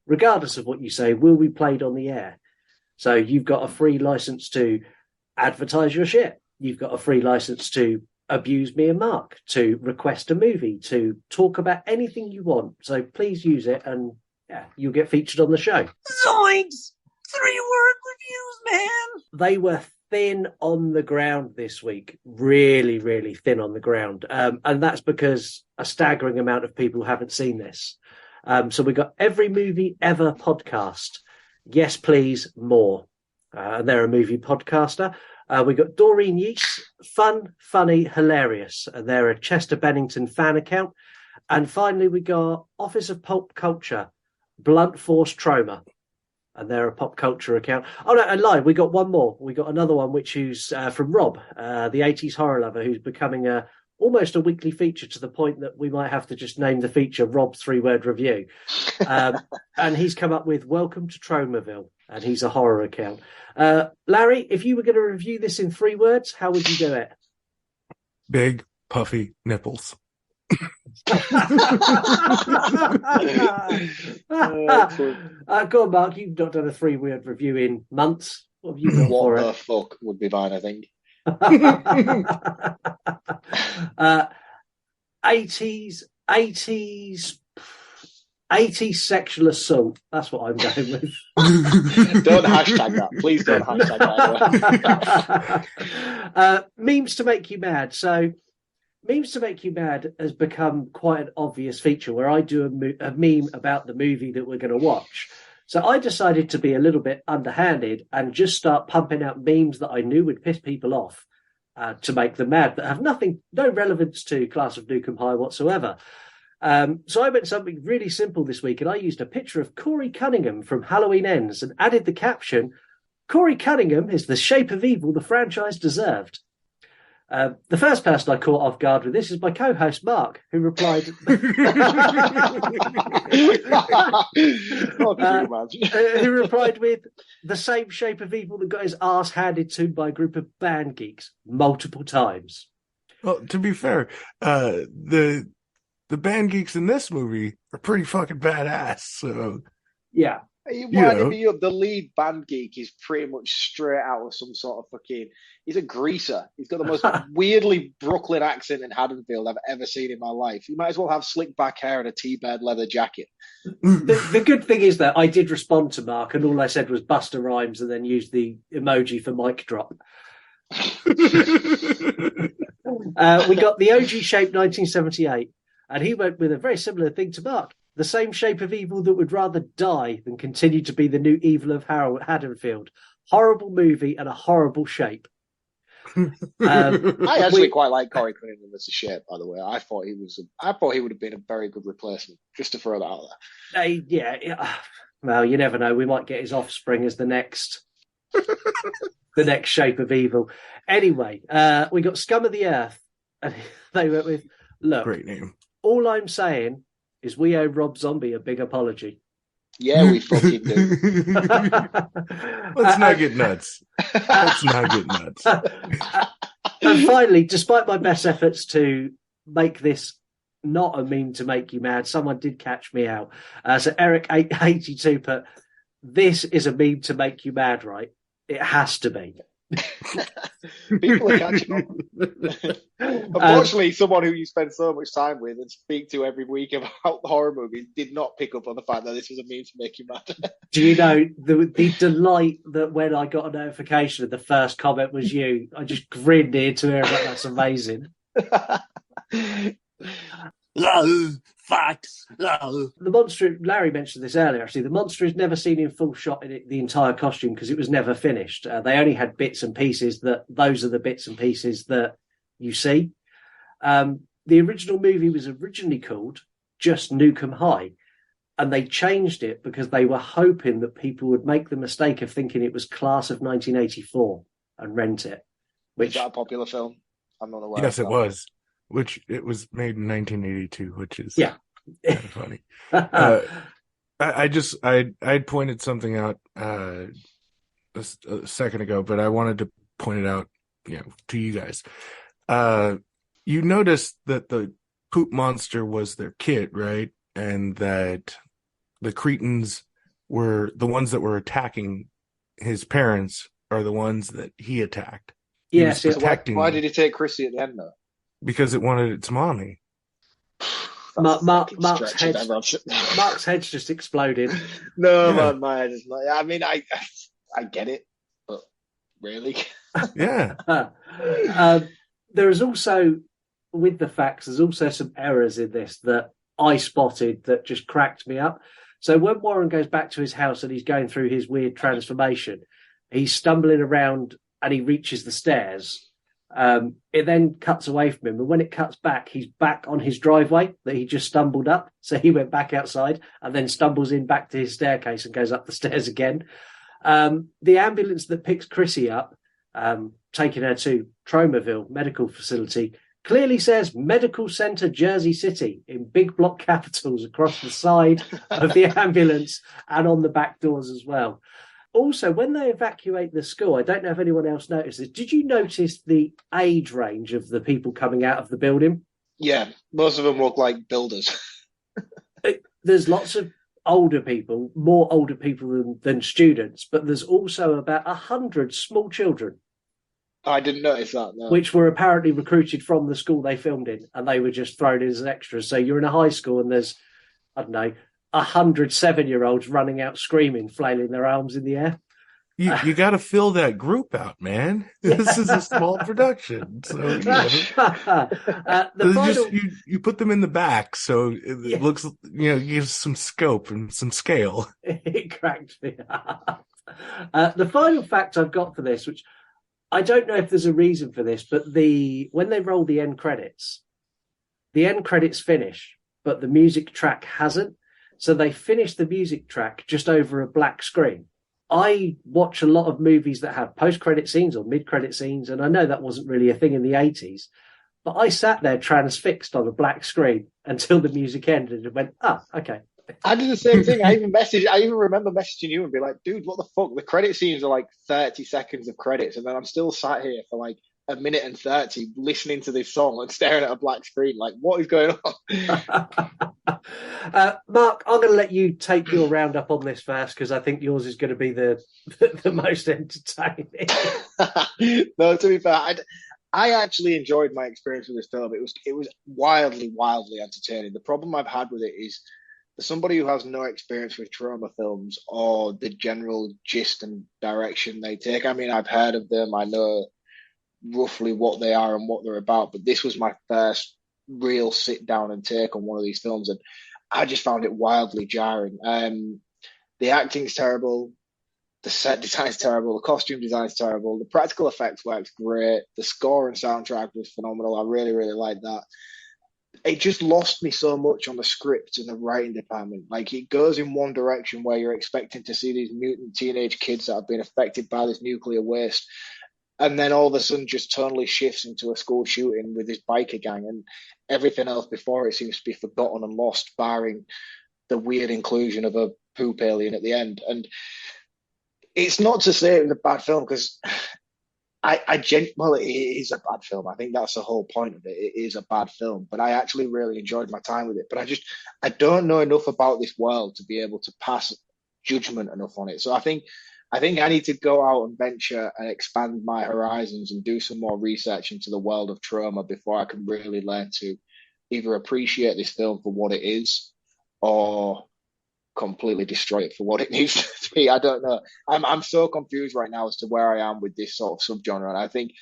Speaker 1: regardless of what you say, will be played on the air. So you've got a free license to advertise your shit. You've got a free license to abuse me and Mark, to request a movie, to talk about anything you want. So please use it and you'll get featured on the show.
Speaker 10: Zoinks! 3-word reviews, man!
Speaker 1: They were thin on the ground this week. Really, really thin on the ground. And that's because a staggering amount of people haven't seen this. So we got Every Movie Ever podcast. Yes, please, more. And they're a movie podcaster. We got Doreen Yeats, fun, funny, hilarious. And they're a Chester Bennington fan account. And finally, we got Office of Pulp Culture, Blunt Force Trauma. And they're a pop culture account. Oh, no, and lie, we got one more. We got another one, which is from Rob, the 80s horror lover, who's becoming almost a weekly feature, to the point that we might have to just name the feature Rob's 3-word review. And he's come up with Welcome to Tromaville, and he's a horror account. Larry, if you were going to review this in 3 words, how would you do it?
Speaker 15: Big, puffy nipples.
Speaker 1: Go on, Mark. You've not done a 3-word review in months. What have you got for it?
Speaker 2: What the fuck would be fine, I think.
Speaker 1: 80s sexual assault. That's what I'm going with.
Speaker 2: Don't hashtag that. Please don't hashtag that.
Speaker 1: Memes to make you mad. So Memes to Make You Mad has become quite an obvious feature where I do a meme about the movie that we're going to watch. So I decided to be a little bit underhanded and just start pumping out memes that I knew would piss people off to make them mad, that have no relevance to Class of Nukem High whatsoever. So I went something really simple this week, and I used a picture of Corey Cunningham from Halloween Ends and added the caption, "Corey Cunningham is the shape of evil the franchise deserved." The first person I caught off guard with this is my co-host Mark, who replied, who replied with the same shape of evil that got his arse handed to him by a group of band geeks multiple times.
Speaker 15: Well, to be fair, the band geeks in this movie are pretty fucking badass. So
Speaker 1: yeah.
Speaker 2: The lead band geek is pretty much straight out of some sort of fucking... He's a greaser. He's got the most weirdly Brooklyn accent in Haddonfield I've ever seen in my life. He might as well have slick back hair and a T-bed leather jacket.
Speaker 1: The good thing is that I did respond to Mark, and all I said was Busta Rhymes and then used the emoji for mic drop. We got the OG Shape 1978, and he went with a very similar thing to Mark. The same shape of evil that would rather die than continue to be the new evil of Haddonfield. Horrible movie and a horrible shape.
Speaker 2: I actually quite like Corey Cunningham as a shape, by the way. I thought he would have been a very good replacement, just to throw that out there.
Speaker 1: Yeah. Well, you never know. We might get his offspring as the next shape of evil. Anyway, we got Scum of the Earth, and they went with, look,
Speaker 15: great name.
Speaker 1: All I'm saying is we owe Rob Zombie a big apology.
Speaker 2: Yeah, we fucking do.
Speaker 15: Let's not get nuts.
Speaker 1: And finally, despite my best efforts to make this not a meme to make you mad, someone did catch me out. So Eric82 put, this is a meme to make you mad, right? It has to be.
Speaker 2: People are catching on. Unfortunately, someone who you spend so much time with and speak to every week about horror movies did not pick up on the fact that this was a meme to make you mad.
Speaker 1: Do you know the delight that when I got a notification and the first comment was you, I just grinned ear to ear. That's amazing.
Speaker 10: Facts.
Speaker 1: The monster, Larry mentioned this earlier, actually, the monster is never seen in full shot in the entire costume because it was never finished. They only had bits and pieces those are the bits and pieces that you see. The original movie was originally called just Nukem High, and they changed it because they were hoping that people would make the mistake of thinking it was Class of 1984 and rent it.
Speaker 2: Is that a popular film? I'm not aware.
Speaker 15: Yes, it was. Which it was made in 1982, which is
Speaker 1: kind
Speaker 15: of funny. I pointed something out a second ago, but I wanted to point it out, to you guys. You noticed that the poop monster was their kid, right? And that the Cretans were the ones that were attacking his parents are the ones that he attacked. He was protecting
Speaker 2: why did he take Chrissy at the end, though?
Speaker 15: because it wanted its mommy.
Speaker 1: Mark's head's just exploded.
Speaker 2: No, man, my head is not. I mean, I get it, but really?
Speaker 15: Yeah.
Speaker 1: There is also, with the facts, there's also some errors in this that I spotted that just cracked me up. So when Warren goes back to his house and he's going through his weird transformation, he's stumbling around and he reaches the stairs. It then cuts away from him, and when it cuts back, he's back on his driveway that he just stumbled up. So he went back outside and then stumbles in back to his staircase and goes up the stairs again. The ambulance that picks Chrissy up, taking her to Tromaville Medical Facility, clearly says Medical Center Jersey City in big block capitals across the side of the ambulance and on the back doors as well. Also, when they evacuate the school, I don't know if anyone else noticed this. Did you notice the age range of the people coming out of the building?
Speaker 2: Yeah, most of them look like builders.
Speaker 1: There's lots of older people, more older people than students, but there's also about 100 small children.
Speaker 2: I didn't notice that, no.
Speaker 1: Which were apparently recruited from the school they filmed in, and they were just thrown in as extras. So you're in a high school and there's, 100 7-year-olds running out screaming, flailing their arms in the air.
Speaker 15: You got to fill that group out, man. This is a small production, so you put them in the back, so it looks, gives some scope and some scale.
Speaker 1: It cracked me up. The final fact I've got for this, which I don't know if there's a reason for this, but when they roll the end credits finish, but the music track hasn't. So they finish the music track just over a black screen. I watch a lot of movies that have post-credit scenes or mid-credit scenes, and I know that wasn't really a thing in the 80s, but I sat there transfixed on a black screen until the music ended and went, okay.
Speaker 2: I did the same thing. I even remember messaging you and be like, dude, what the fuck? The credit scenes are like 30 seconds of credits, and then I'm still sat here for like a minute and 30 listening to this song and staring at a black screen. Like, what is going on?
Speaker 1: Mark, I'm going to let you take your roundup on this first, because I think yours is going to be the most entertaining.
Speaker 2: No, to be fair, I actually enjoyed my experience with this film. It was wildly, wildly entertaining. The problem I've had with it is, for somebody who has no experience with trauma films or the general gist and direction they take, I mean, I've heard of them. I know roughly what they are and what they're about, but this was my first real sit down and take on one of these films, and I just found it wildly jarring. The acting's terrible, the set design's terrible, the costume design's terrible, the practical effects work's great, the score and soundtrack was phenomenal. I really, really liked that. It just lost me so much on the script and the writing department. Like, it goes in one direction where you're expecting to see these mutant teenage kids that have been affected by this nuclear waste, and then all of a sudden just totally shifts into a school shooting with this biker gang, and everything else before it seems to be forgotten and lost, barring the weird inclusion of a poop alien at the end. And it's not to say it was a bad film, because it is a bad film. I think that's the whole point of it. It is a bad film, but I actually really enjoyed my time with it. But I don't know enough about this world to be able to pass judgment enough on it. So I think I need to go out and venture and expand my horizons and do some more research into the world of trauma before I can really learn to either appreciate this film for what it is or completely destroy it for what it needs to be. I don't know. I'm so confused right now as to where I am with this sort of subgenre. And I think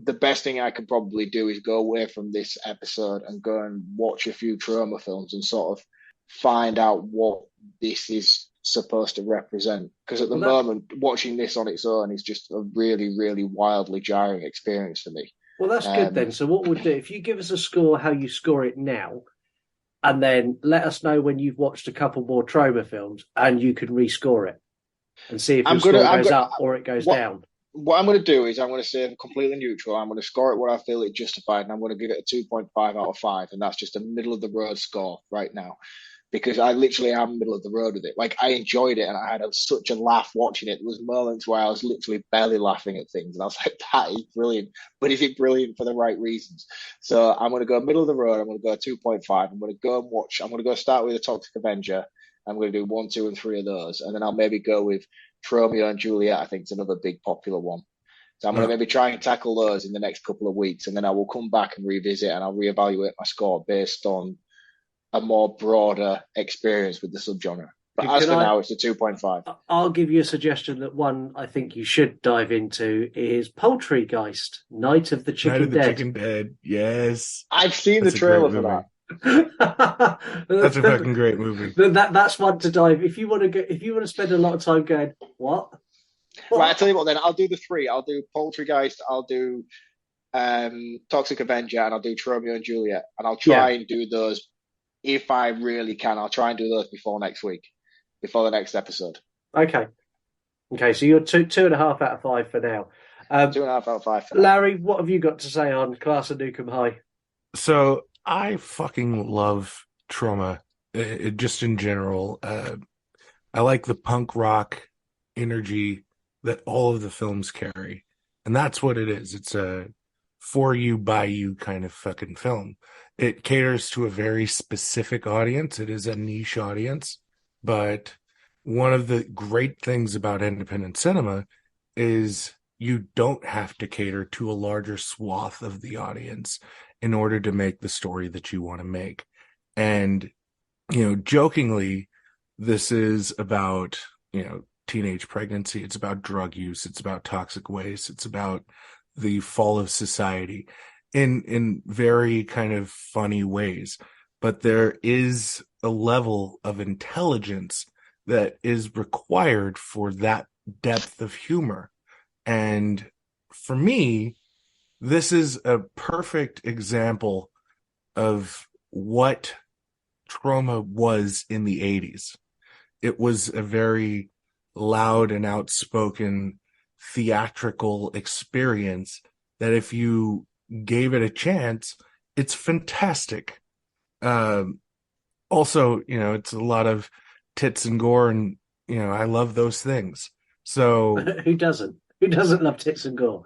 Speaker 2: the best thing I could probably do is go away from this episode and go and watch a few trauma films and sort of find out what this is supposed to represent. Because at the moment, watching this on its own is just a really, really wildly jarring experience for me.
Speaker 1: Well, that's good then. So what we'll do, if you give us a score, how you score it now, and then let us know when you've watched a couple more trauma films and you can rescore it and see if your score goes up or it goes down.
Speaker 2: What I'm going to do is I'm going to say completely neutral. I'm going to score it where I feel it justified, and I'm going to give it a 2.5 out of 5, and that's just a middle of the road score right now. because I literally am middle of the road with it. Like, I enjoyed it and I had such a laugh watching it. There was moments where I was literally barely laughing at things, and I was like, that is brilliant. But is it brilliant for the right reasons? So I'm going to go middle of the road. I'm going to go 2.5. I'm going to go and watch. I'm going to go start with the Toxic Avenger. I'm going to do 1, 2, and 3 of those, and then I'll maybe go with Romeo and Juliet. I think it's another big popular one. So I'm going to maybe try and tackle those in the next couple of weeks, and then I will come back and revisit, and I'll reevaluate my score based on a more broader experience with the subgenre. But as for now, it's a 2.5.
Speaker 1: I'll give you a suggestion that one I think you should dive into is Poultrygeist, Night of the Chicken
Speaker 15: Night of the
Speaker 1: Dead.
Speaker 15: Chicken Dead, yes.
Speaker 2: I've seen the trailer for that.
Speaker 15: That's a fucking great movie.
Speaker 1: That's one to dive. If you want to spend a lot of time going, what?
Speaker 2: Right, I tell you what. Then I'll do the 3. I'll do Poultrygeist. I'll do Toxic Avenger, and I'll do Romeo and Juliet. And I'll try and do those if I really can. I'll try and do those before next week, before the next episode.
Speaker 1: Okay. So you're 2.5 out of 5 for now.
Speaker 2: 2.5 out of 5. For
Speaker 1: Larry, what have you got to say on Class of Nukem High?
Speaker 15: So I fucking love Trauma, just in general. I like the punk rock energy that all of the films carry, and that's what it is. It's a for you, by you kind of fucking film. It caters to a very specific audience. It is a niche audience, but one of the great things about independent cinema is you don't have to cater to a larger swath of the audience in order to make the story that you want to make. And, jokingly, this is about, teenage pregnancy. It's about drug use. It's about toxic waste. It's about the fall of society in very kind of funny ways. But there is a level of intelligence that is required for that depth of humor. And for me, this is a perfect example of what Trauma was in the 80s. It was a very loud and outspoken theatrical experience that if you gave it a chance, it's fantastic. Also, it's a lot of tits and gore, and I love those things. So
Speaker 1: who doesn't love tits and gore?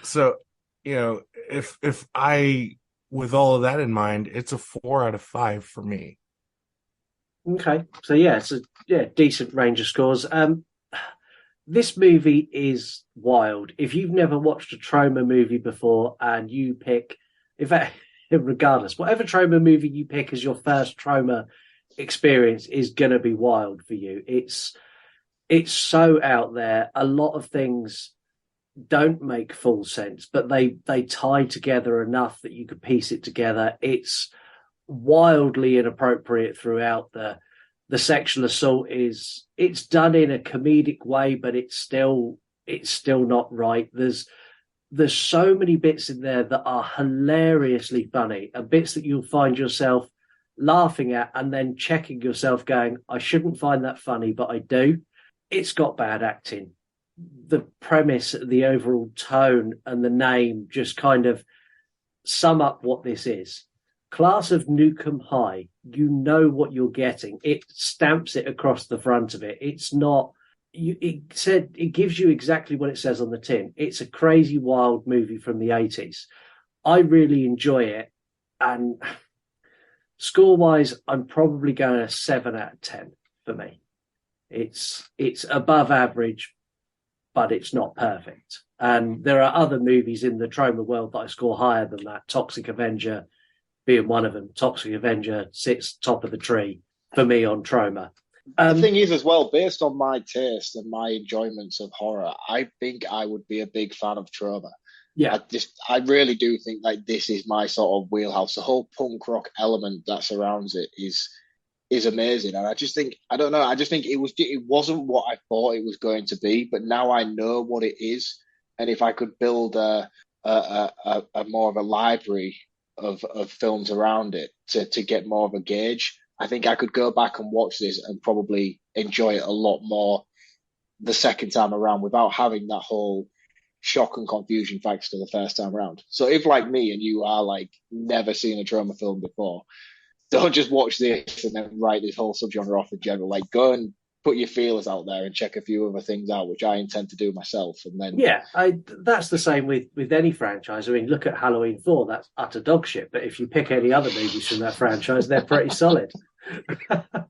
Speaker 15: So if I, with all of that in mind, it's a 4 out of 5 for me.
Speaker 1: Okay, so it's a decent range of scores. This movie is wild. If you've never watched a Trauma movie before and you pick, in fact, regardless, whatever Trauma movie you pick as your first Trauma experience is going to be wild for you. It's so out there. A lot of things don't make full sense, but they tie together enough that you could piece it together. It's wildly inappropriate throughout. The sexual assault it's done in a comedic way, but it's still not right. There's so many bits in there that are hilariously funny, and bits that you'll find yourself laughing at and then checking yourself going, I shouldn't find that funny, but I do. It's got bad acting. The premise, the overall tone, and the name just kind of sum up what this is. Class of Nukem High, you know what you're getting. It stamps it across the front of it. It's not. It gives you exactly what it says on the tin. It's a crazy, wild movie from the 80s. I really enjoy it, and score-wise, I'm probably going a 7 out of 10 for me. It's above average, but it's not perfect. And there are other movies in the Trauma world that I score higher than that. Toxic Avenger being one of them. Toxic Avenger sits top of the tree for me on Trauma.
Speaker 2: The thing is, as well, based on my taste and my enjoyments of horror, I think I would be a big fan of Trauma.
Speaker 1: Yeah,
Speaker 2: I really do think like this is my sort of wheelhouse. The whole punk rock element that surrounds it is amazing, and I just think it wasn't what I thought it was going to be, but now I know what it is, and if I could build a more of a library of films around it to get more of a gauge, I think I could go back and watch this and probably enjoy it a lot more the second time around without having that whole shock and confusion factor the first time around. So if like me and you are like never seen a Trauma film before, Don't just watch this and then write this whole subgenre off in general. Like, go and put your feelers out there and check a few other things out, which I intend to do myself. And then,
Speaker 1: that's the same with any franchise. I mean, look at Halloween 4. That's utter dog shit. But if you pick any other movies from that franchise, they're pretty solid.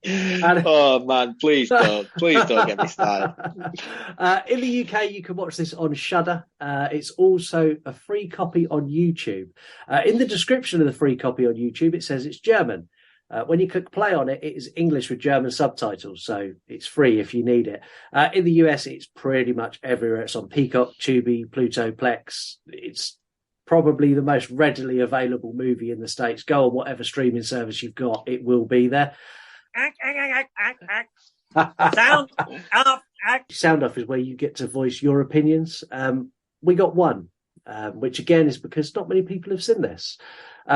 Speaker 2: Oh man, please don't get me started.
Speaker 1: In the UK, you can watch this on Shudder. It's also a free copy on YouTube. In the description of the free copy on YouTube, it says it's German. When you click play on it, it is English with German subtitles, so it's free if you need it. In the US, it's pretty much everywhere. It's on Peacock, Tubi, Pluto, Plex. It's probably the most readily available movie in the States. Go on whatever streaming service you've got, it will be there.
Speaker 3: Sound off.
Speaker 1: Sound off is where you get to voice your opinions. We got one, which again is because not many people have seen this.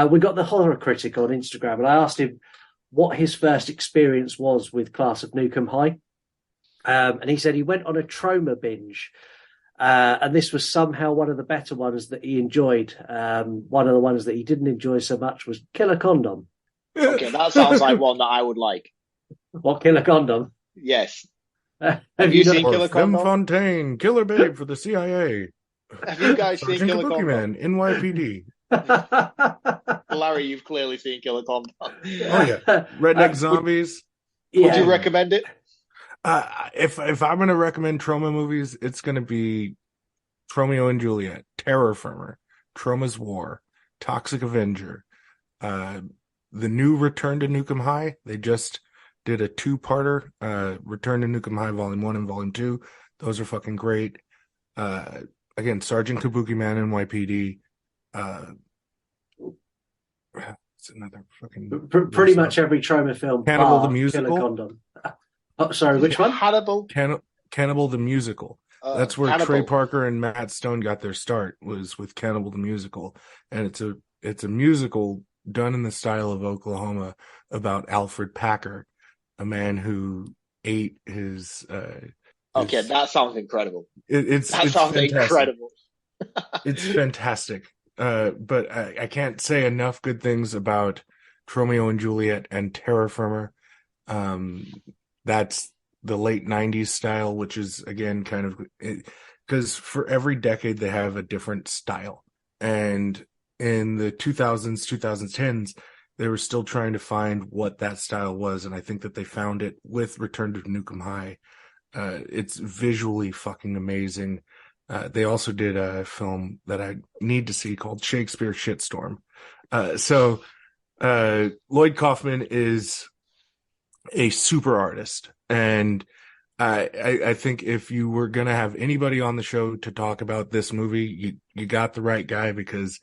Speaker 1: We got the horror critic on Instagram, and I asked him what his first experience was with Class of Nukem High. And he said he went on a trauma binge. And this was somehow one of the better ones that he enjoyed. One of the ones that he didn't enjoy so much was Killer Condom.
Speaker 2: Okay, that sounds like one that I would like.
Speaker 1: What, Killer Condom?
Speaker 2: Yes.
Speaker 1: Have
Speaker 2: you seen Killer
Speaker 15: Femme
Speaker 2: Condom?
Speaker 15: Fontaine, Killer Babe for the CIA.
Speaker 2: Have you guys seen
Speaker 15: Sergeant
Speaker 2: Killer Condom?
Speaker 15: Man, NYPD.
Speaker 2: Larry, you've clearly seen Killer Condom.
Speaker 15: Oh yeah, Redneck Zombies.
Speaker 2: Would you recommend it?
Speaker 15: If I'm going to recommend trauma movies, it's going to be Romeo and Juliet, Terror Firmer, Trauma's War, Toxic Avenger, the new Return to Nukem High. They just did a 2-parter, Return to Nukem High Volume 1 and Volume 2. Those are fucking great. Again, Sergeant Kabuki Man, NYPD. It's another fucking...
Speaker 1: Pretty much every trauma film.
Speaker 15: Cannibal the Musical.
Speaker 1: Killer Condom. Oh, sorry, which one?
Speaker 2: Cannibal
Speaker 15: the Musical. That's where
Speaker 2: Cannibal.
Speaker 15: Trey Parker and Matt Stone got their start, was with Cannibal the Musical. And it's a musical done in the style of Oklahoma about Alfred Packer, a man who ate his
Speaker 2: okay, that sounds incredible.
Speaker 15: It sounds fantastic.
Speaker 2: Incredible.
Speaker 15: It's fantastic. But I can't say enough good things about Romeo and Juliet and Terror Firmer. That's the late 90s style, which is, again, kind of... Because for every decade, they have a different style. And in the 2000s, 2010s, they were still trying to find what that style was. And I think that they found it with Return to Nukem High. It's visually fucking amazing. They also did a film that I need to see called Shakespeare Shitstorm. Lloyd Kaufman is a super artist. And I think if you were going to have anybody on the show to talk about this movie, you got the right guy, because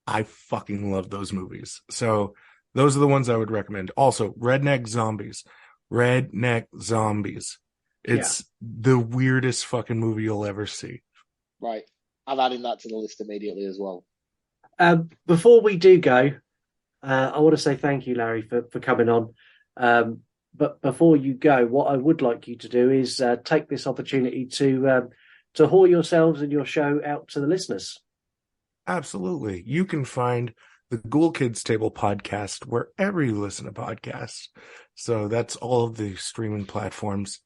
Speaker 15: I fucking love those movies. So those are the ones I would recommend. Also, Redneck Zombies. It's the weirdest fucking movie you'll ever see.
Speaker 2: Right. I'm adding that to the list immediately as well.
Speaker 1: Before we do go, I want to say thank you, Larry, for coming on. But before you go, what I would like you to do is take this opportunity to haul yourselves and your show out to the listeners.
Speaker 15: Absolutely. You can find the Ghoul Kids Table podcast wherever you listen to podcasts. So that's all of the streaming platforms.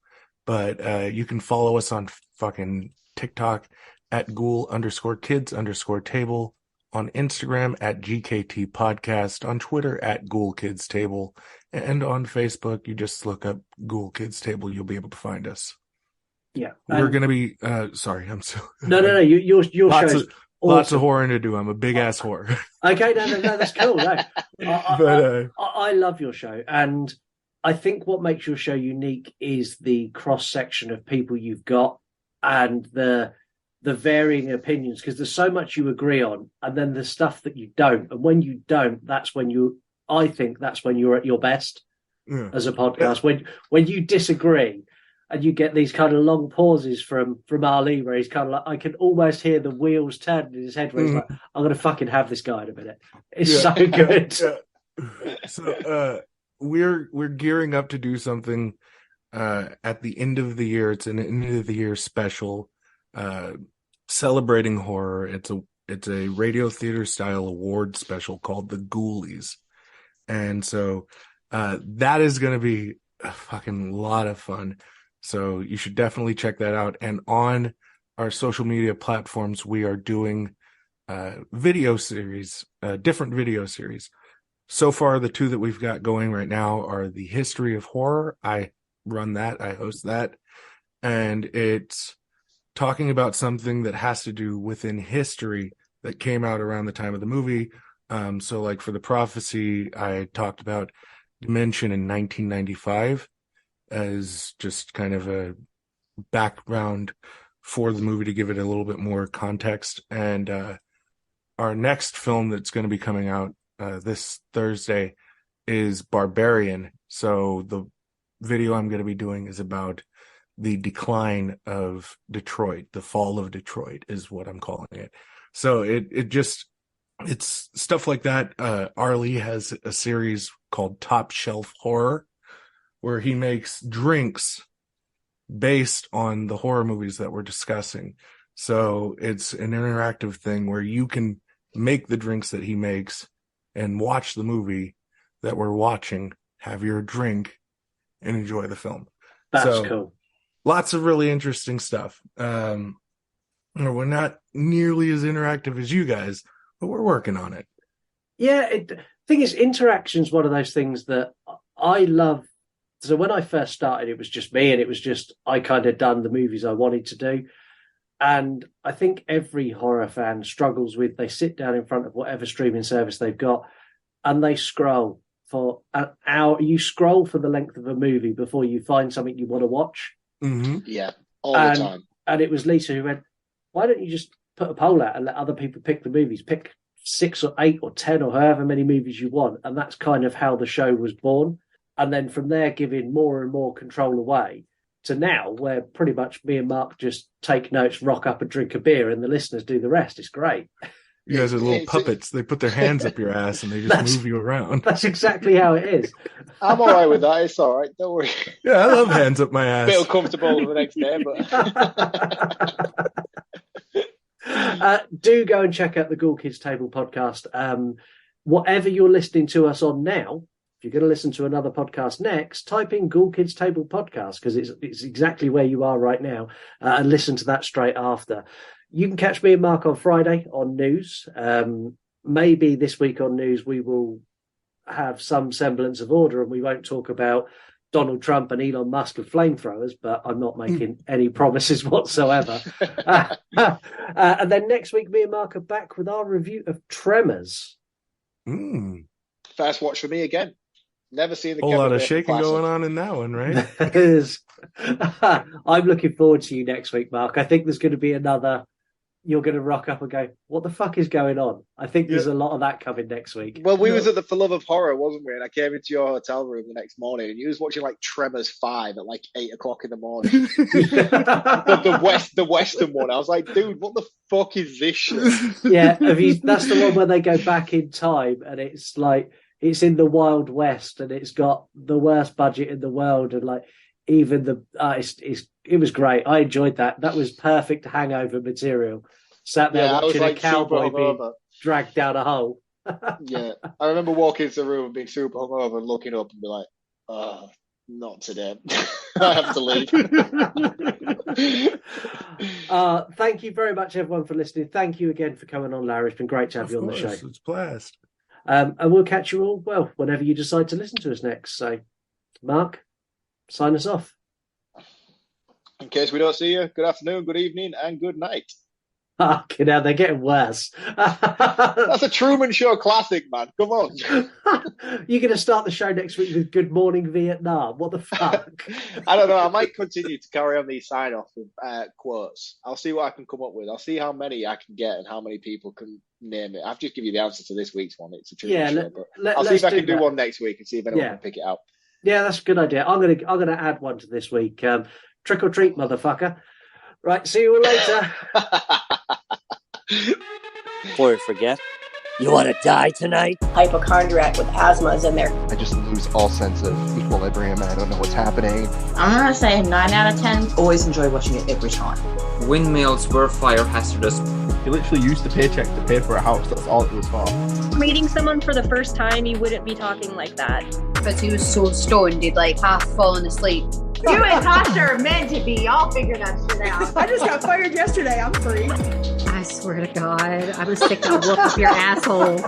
Speaker 15: But you can follow us on fucking TikTok at ghoul_kids_table, on Instagram at GKT Podcast, on Twitter at Ghoul Kids Table, and on Facebook, you just look up Ghoul Kids Table, you'll be able to find us.
Speaker 1: Yeah.
Speaker 15: We're going to be, sorry, I'm so...
Speaker 1: No, your show
Speaker 15: Lots of whoring to do. I'm a big ass whore.
Speaker 1: Okay, no, that's cool. No. I love your show, and I think what makes your show unique is the cross section of people you've got and the varying opinions, because there's so much you agree on, and then the stuff that you don't. And when you don't, I think that's when you're at your best as a podcast. When you disagree. And you get these kind of long pauses from Ali, where he's kind of like, I can almost hear the wheels turning in his head, where he's like, I'm going to fucking have this guy in a minute. It's so good.
Speaker 15: So we're gearing up to do something at the end of the year. It's an end of the year special celebrating horror. It's a radio theater style award special called the Ghoulies. And so that is going to be a fucking lot of fun. So you should definitely check that out. And on our social media platforms, we are doing video series, different video series. So far, the two that we've got going right now are the history of horror. I run that, I host that. And it's talking about something that has to do within history that came out around the time of the movie. So like for The Prophecy, I talked about Dimension in 1995 as just kind of a background for the movie to give it a little bit more context. And our next film that's going to be coming out this Thursday is Barbarian. So the video I'm going to be doing is about the decline of Detroit. The fall of Detroit is what I'm calling it. So it's stuff like that. Arlie has a series called Top Shelf Horror, where he makes drinks based on the horror movies that we're discussing. So it's an interactive thing where you can make the drinks that he makes and watch the movie that we're watching, have your drink, and enjoy the film.
Speaker 1: That's cool. Lots
Speaker 15: of really interesting stuff. We're not nearly as interactive as you guys, but we're working on it.
Speaker 1: Yeah, thing is, interaction's one of those things that I love. So when I first started, it was just me, and it was just I kind of done the movies I wanted to do. And I think every horror fan struggles with, they sit down in front of whatever streaming service they've got and they scroll for an hour. You scroll for the length of a movie before you find something you want to watch.
Speaker 15: Mm-hmm.
Speaker 2: Yeah, all the time.
Speaker 1: And it was Lisa who went, why don't you just put a poll out and let other people pick the movies? Pick 6 or 8 or 10 or however many movies you want. And that's kind of how the show was born. And then from there, giving more and more control away to now, where pretty much me and Mark just take notes, rock up and drink a beer, and the listeners do the rest. It's great.
Speaker 15: You guys are little puppets. They put their hands up your ass and they just move you around.
Speaker 1: That's exactly how it is.
Speaker 2: I'm all right with that. It's all right. Don't worry.
Speaker 15: Yeah, I love hands up my ass.
Speaker 2: Feel comfortable the next day,
Speaker 1: but do go and check out the Ghoul Kids Table podcast. Whatever you're listening to us on now, if you're going to listen to another podcast next, type in Ghoul Kids Table podcast, because it's exactly where you are right now, and listen to that straight after. You can catch me and Mark on Friday on news. Maybe this week on news we will have some semblance of order and we won't talk about Donald Trump and Elon Musk with flamethrowers, but I'm not making any promises whatsoever. And then next week, me and Mark are back with our review of Tremors.
Speaker 2: First watch for me again. Never seen the
Speaker 15: whole lot of shaking going on in that one, right?
Speaker 1: I'm looking forward to you next week, Mark. I think there's going to be another. You're going to rock up and go, what the fuck is going on? I think there's a lot of that coming next week.
Speaker 2: Well, we was at the For Love of Horror, wasn't we? And I came into your hotel room the next morning and you was watching like Tremors 5 at like 8 o'clock in the morning. the Western one. I was like, dude, what the fuck is this shit?
Speaker 1: Yeah, that's the one where they go back in time and it's like, it's in the Wild West and it's got the worst budget in the world and like even the it was great. I enjoyed that. That was perfect hangover material. Sat there watching a cowboy being dragged down a hole.
Speaker 2: Yeah, I remember walking into the room and being super hungover and looking up and be like, "Oh, not today. I have to leave."
Speaker 1: Thank you very much, everyone, for listening. Thank you again for coming on, Larry. It's been great to have you on the show.
Speaker 15: It's a blast.
Speaker 1: And we'll catch you all, well, whenever you decide to listen to us next. So, Mark, sign us off.
Speaker 2: In case we don't see you, good afternoon, good evening, and good night.
Speaker 1: Fucking hell, they're getting worse.
Speaker 2: That's a Truman Show classic, man. Come on.
Speaker 1: You're going to start the show next week with Good Morning Vietnam. What the fuck?
Speaker 2: I don't know. I might continue to carry on these sign-off with quotes. I'll see what I can come up with. I'll see how many I can get and how many people can name it. I've just give you the answer to this week's one. It's a Truman Show. But I'll see if I can do one next week and see if anyone can pick it out.
Speaker 1: Yeah, that's a good idea. I'm gonna add one to this week. Trick or treat, motherfucker. Right, see you all later.
Speaker 3: Before I forget, you want to die tonight?
Speaker 6: Hypochondriac with asthma is in there.
Speaker 5: I just lose all sense of equilibrium. I don't know what's happening.
Speaker 6: I'm going to say 9 out of 10. Always enjoy watching it every time.
Speaker 7: Windmills were fire hazardous.
Speaker 5: He literally used the paycheck to pay for a house. That's all it was for.
Speaker 8: Meeting someone for the first time, you wouldn't be talking like that.
Speaker 9: Because he was so stoned, he'd like half fallen asleep.
Speaker 6: You and Tasha are meant to be. Y'all figure that shit out.
Speaker 11: I just got fired yesterday. I'm free.
Speaker 12: I swear to God, I'm gonna stick that wolf up your asshole.